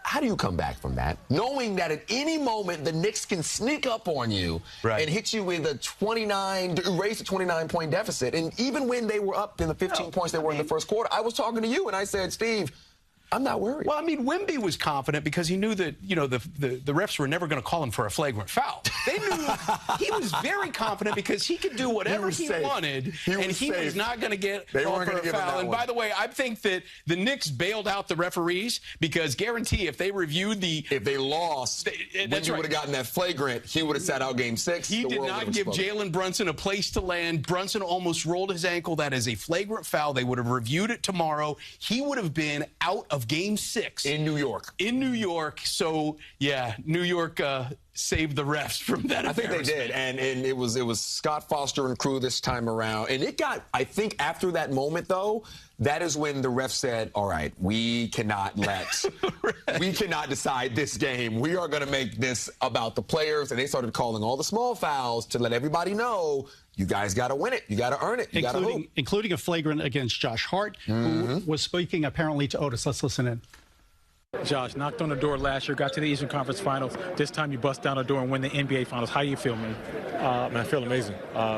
how do you come back from that? Knowing that at any moment the Knicks can sneak up on you and hit you with a erase a 29-point deficit. And even when they were up in the 15 points they were in the first quarter, I was talking to you and I said, Steve, I'm not worried. Well, I mean, Wemby was confident because he knew that, the refs were never going to call him for a flagrant foul. They knew he was very confident because he could do whatever he wanted, and he was not going to get called for a foul. And by the way, I think that the Knicks bailed out the referees because guarantee if they reviewed if they lost, Wemby would have gotten that flagrant, he would have sat out Game 6. He did not give Jalen Brunson a place to land. Brunson almost rolled his ankle. That is a flagrant foul. They would have reviewed it tomorrow. He would have been out of Game 6 in New York. So yeah, New York saved the refs from that. I think they did, and it was Scott Foster and crew this time around, and it got. I think after that moment though, that is when the ref said, "All right, we cannot we cannot decide this game. We are going to make this about the players." And they started calling all the small fouls to let everybody know. You guys got to win it. You got to earn it. You got to hoop. Including a flagrant against Josh Hart, who was speaking apparently to Otis. Let's listen in. Josh, knocked on the door last year, got to the Eastern Conference Finals. This time you bust down the door and win the NBA Finals. How do you feel, man? Man, I feel amazing.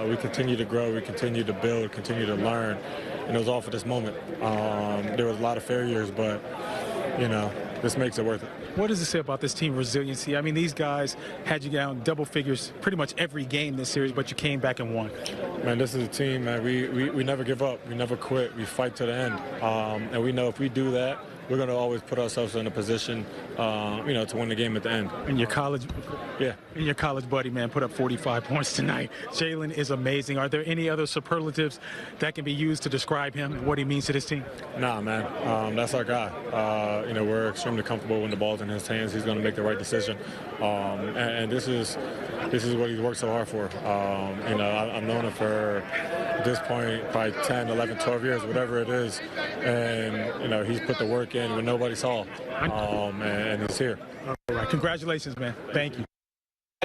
We continue to grow. We continue to build, continue to learn. And it was all for this moment. There was a lot of failures, but, this makes it worth it. What does it say about this team resiliency? I mean, these guys had you down double figures pretty much every game this series, but you came back and won. Man, this is a team, man. We never give up. We never quit. We fight to the end. And we know if we do that, we're going to always put ourselves in a position, to win the game at the end. And your college buddy, man, put up 45 points tonight. Jalen is amazing. Are there any other superlatives that can be used to describe him, what he means to this team? Nah, man. That's our guy. We're extremely comfortable when the ball's in his hands. He's going to make the right decision. And this is what he's worked so hard for. I've known him for, at this point, probably 10, 11, 12 years, whatever it is. And, he's put the work in when nobody saw. And he's here. All right. Congratulations, man. Thank you.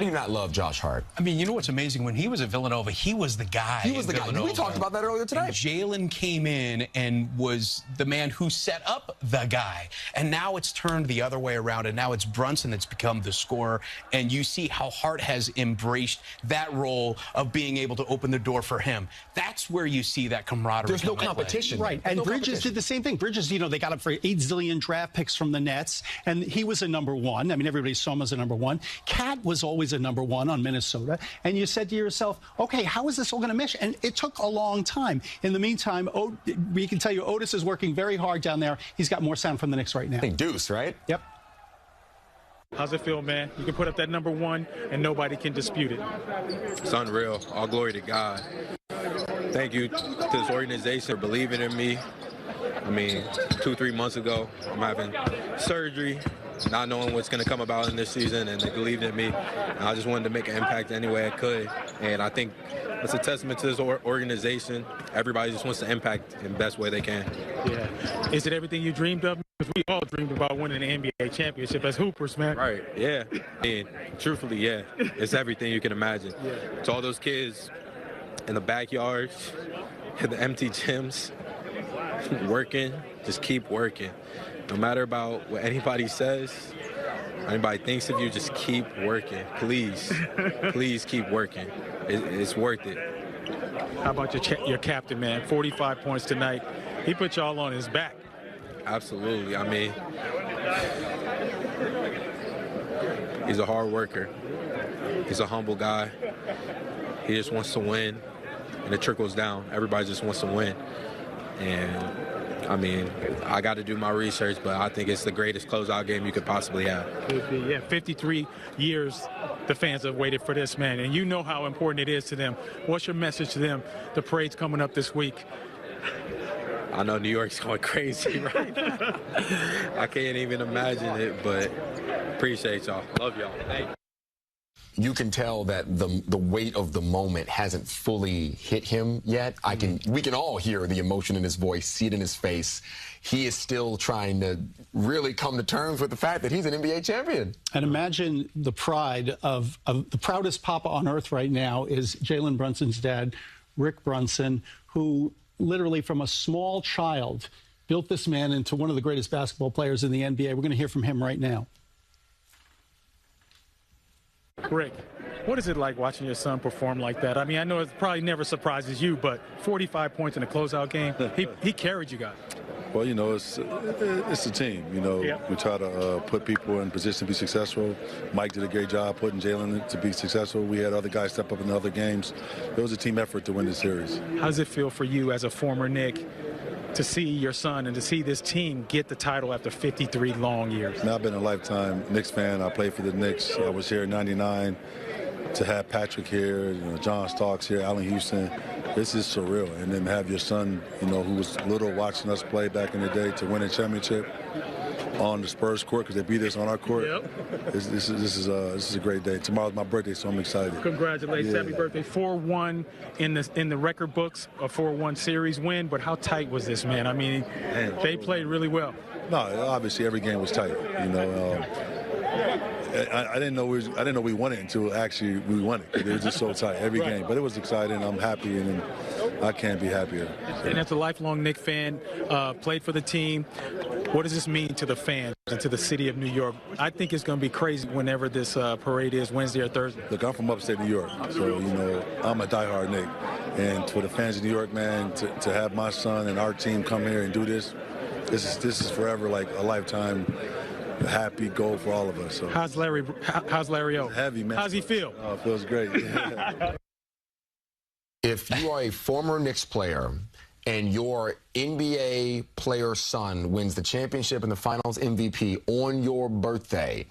I do not love Josh Hart. I mean, you know what's amazing? When he was at Villanova, he was the guy. He was the guy. We talked about that earlier today. And Jalen came in and was the man who set up the guy. And now it's turned the other way around, and now it's Brunson that's become the scorer. And you see how Hart has embraced that role of being able to open the door for him. That's where you see that camaraderie. There's no competition. Right. And Bridges did the same thing. Bridges, they got up for 8 zillion draft picks from the Nets, and he was a number one. I mean, everybody saw him as a number one. Cat was always a number one on Minnesota, and you said to yourself, okay, how is this all going to mesh? And it took a long time. In the meantime, we can tell you Otis is working very hard down there. He's got more sound from the Knicks right now. I think Deuce, right? Yep. How's it feel, man? You can put up that number one, and nobody can dispute it. It's unreal. All glory to God. Thank you to this organization for believing in me. I mean, 2-3 months ago, I'm having surgery, not knowing what's going to come about in this season, and they believed in me. And I just wanted to make an impact any way I could. And I think that's a testament to this organization. Everybody just wants to impact in the best way they can. Yeah. Is it everything you dreamed of? Because we all dreamed about winning an NBA championship as hoopers, man. Right, yeah. And truthfully, yeah, it's everything you can imagine. Yeah. It's all those kids in the backyards, in the empty gyms, working, just keep working. No matter about what anybody says, Anybody thinks of you, just keep working. Please. Please keep working. It's worth it. How about your captain, man? 45 points tonight. He put y'all on his back. Absolutely. I mean, he's a hard worker. He's a humble guy. He just wants to win, and it trickles down. Everybody just wants to win. And, I mean, I got to do my research, but I think it's the greatest closeout game you could possibly have. Yeah, 53 years the fans have waited for this, man, and you know how important it is to them. What's your message to them? The parade's coming up this week. I know New York's going crazy right now. I can't even imagine it, but appreciate y'all. Love y'all. Hey. You can tell that the weight of the moment hasn't fully hit him yet. We can all hear the emotion in his voice, see it in his face. He is still trying to really come to terms with the fact that he's an NBA champion. And imagine the pride of the proudest papa on earth right now is Jalen Brunson's dad, Rick Brunson, who literally from a small child built this man into one of the greatest basketball players in the NBA. We're going to hear from him right now. Rick, what is it like watching your son perform like that? I mean, I know it probably never surprises you, but 45 points in a closeout game, he carried you guys. Well, you know, it's a team. You know, we try to put people in position to be successful. Mike did a great job putting Jalen to be successful. We had other guys step up in the other games. It was a team effort to win the series. How does it feel for you as a former Knick to see your son and to see this team get the title after 53 long years? Now, I've been a lifetime Knicks fan. I played for the Knicks. I was here in '99. To have Patrick here, you know, John Starks here, Allen Houston, this is surreal. And then have your son, you know, who was little watching us play back in the day to win a championship on the Spurs court because they beat us on our court. Yep. This is a great day. Tomorrow's my birthday, so I'm excited. Congratulations, happy birthday! 4-1 in the record books, a 4-1 series win. But how tight was this, man? I mean, they played really well. No, obviously every game was tight. You know. I didn't know we won it until actually we won it. It was just so tight every game, but it was exciting. I'm happy, and I can't be happier. And as a lifelong Knick fan, played for the team. What does this mean to the fans and to the city of New York? I think it's going to be crazy whenever this parade is, Wednesday or Thursday. Look, I'm from upstate New York, so you know I'm a diehard Knick, and for the fans of New York, man, to have my son and our team come here and do this is forever like a lifetime. Happy goal for all of us. So. How's Larry O? Heavy, man. How's he feel? Oh, it feels great. If you are a former Knicks player and your NBA player son wins the championship and the finals MVP on your birthday,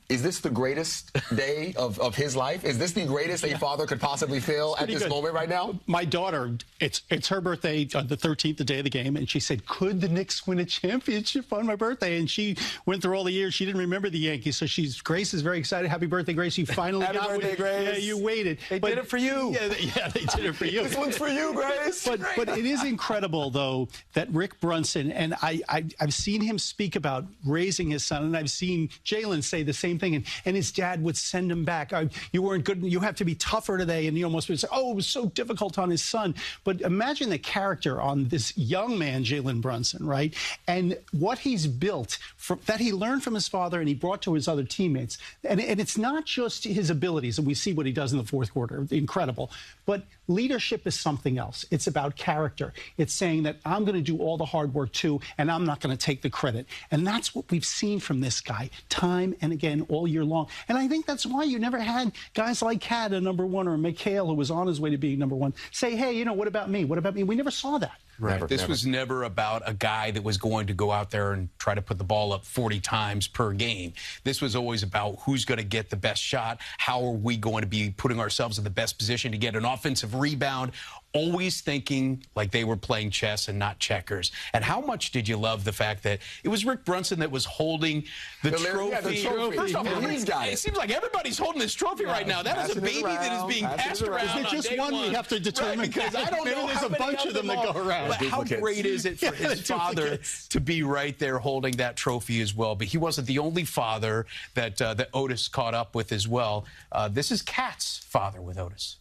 is this the greatest day of his life? Is this the greatest a father could possibly feel at this moment right now? My daughter, it's her birthday on the 13th, the day of the game, and she said, could the Knicks win a championship on my birthday? And she went through all the years. She didn't remember the Yankees, so Grace is very excited. Happy birthday, Grace. You finally got it. Happy birthday, Grace. Yeah, you waited. They did it for you. Yeah, they did it for you. This one's for you, Grace. But it is incredible, though, that Rick Brunson, and I've seen him speak about raising his son, and I've seen Jalen say the same thing, and his dad would send him back. You weren't good. You have to be tougher today. And he almost would say, oh, it was so difficult on his son. But imagine the character on this young man, Jalen Brunson, right? And what he's built that he learned from his father and he brought to his other teammates. And it's not just his abilities, and we see what he does in the fourth quarter. Incredible. But leadership is something else. It's about character. It's saying that I'm going to do all the hard work too, and I'm not going to take the credit. And that's what we've seen from this guy time and again all year long. And I think that's why you never had guys like Cat, a number one, or McHale, who was on his way to being number one, say, hey, you know, what about me? What about me? We never saw that. Right. This was never about a guy that was going to go out there and try to put the ball up 40 times per game. This was always about who's going to get the best shot, how are we going to be putting ourselves in the best position to get an offensive rebound, always thinking like they were playing chess and not checkers. And how much did you love the fact that it was Rick Brunson that was holding the trophy? Yeah, the trophy. First off, he's got it seems like everybody's holding this trophy right now. That is a baby that is being passed around. Is it just one? We have to determine. Right, because I don't know. There's a bunch of them that go around. But how great is it for his father to be right there holding that trophy as well? But he wasn't the only father that Otis caught up with as well. This is Cat's father with Otis.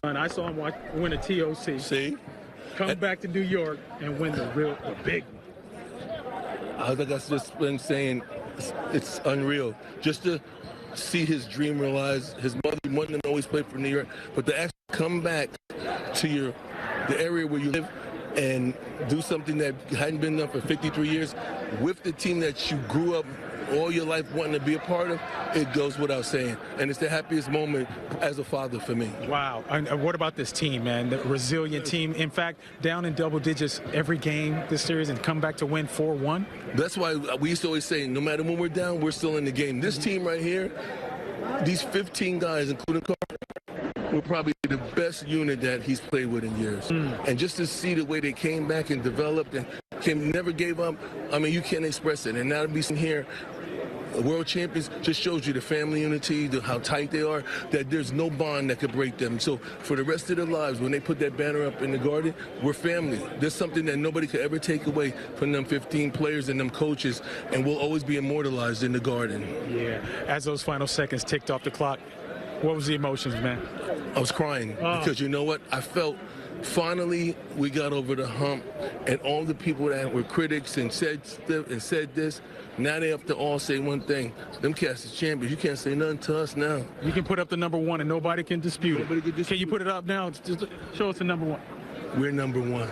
And I saw him win a TOC. See? Come back to New York and win the big one. I think that's just been saying it's unreal. Just to see his dream realized. His mother wanted to always play for New York, but to actually come back to the area where you live and do something that hadn't been done for 53 years with the team that you grew up all your life wanting to be a part of, it goes without saying. And it's the happiest moment as a father for me. Wow. And what about this team, man? The resilient team. In fact, down in double digits every game this series and come back to win 4-1. That's why we used to always say, no matter when we're down, we're still in the game. This team right here, these 15 guys, including Carr, were probably the best unit that he's played with in years. And just to see the way they came back and developed and never gave up, I mean, you can't express it. And now to be sitting here, world champions, just shows you the family unity, how tight they are, that there's no bond that could break them. So for the rest of their lives, when they put that banner up in the Garden, we're family. There's something that nobody could ever take away from them 15 players and them coaches, and we'll always be immortalized in the Garden. Yeah. As those final seconds ticked off the clock, what was the emotions, man? I was crying because you know what? I felt finally we got over the hump, and all the people that were critics and said this, now they have to all say one thing. Them cats is champions. You can't say nothing to us now. You can put up the number one and nobody can dispute it. Can you put it up now? Just show us the number one. We're number one.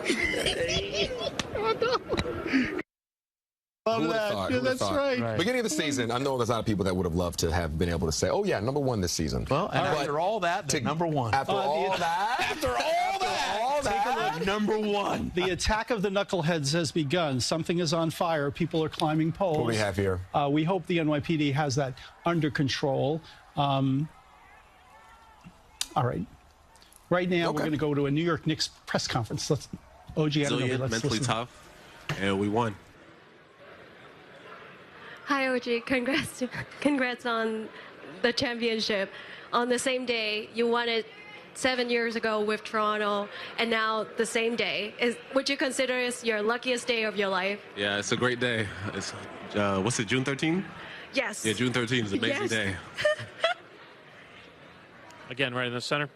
Who would have thought? Yeah, that's right. Beginning of the season, I know there's a lot of people that would have loved to have been able to say, oh, yeah, number one this season. Well, and after all that, number one. After all that? Take a look. Number one. The attack of the knuckleheads has begun. Something is on fire. People are climbing poles. What do we have here? We hope the NYPD has that under control. All right. Right now, we're going to go to a New York Knicks press conference. Let's, OG, I don't know. Let's mentally listen. tough, and we won. Hi, OG. Congrats on the championship. On the same day, you won it 7 years ago with Toronto, and now the same day. Would you consider it your luckiest day of your life? Yeah, it's a great day. It's what's it, June 13? Yes. Yeah, June 13 is an amazing Yes. day. Again, right in the center.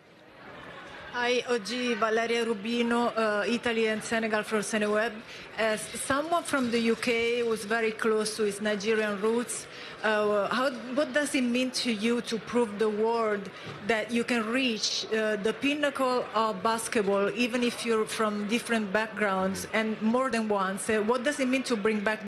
Hi, OG, Valeria Rubino, Italy and Senegal for Seneweb. As someone from the UK who's very close to his Nigerian roots, what does it mean to you to prove the world that you can reach the pinnacle of basketball, even if you're from different backgrounds, and more than once? What does it mean to bring back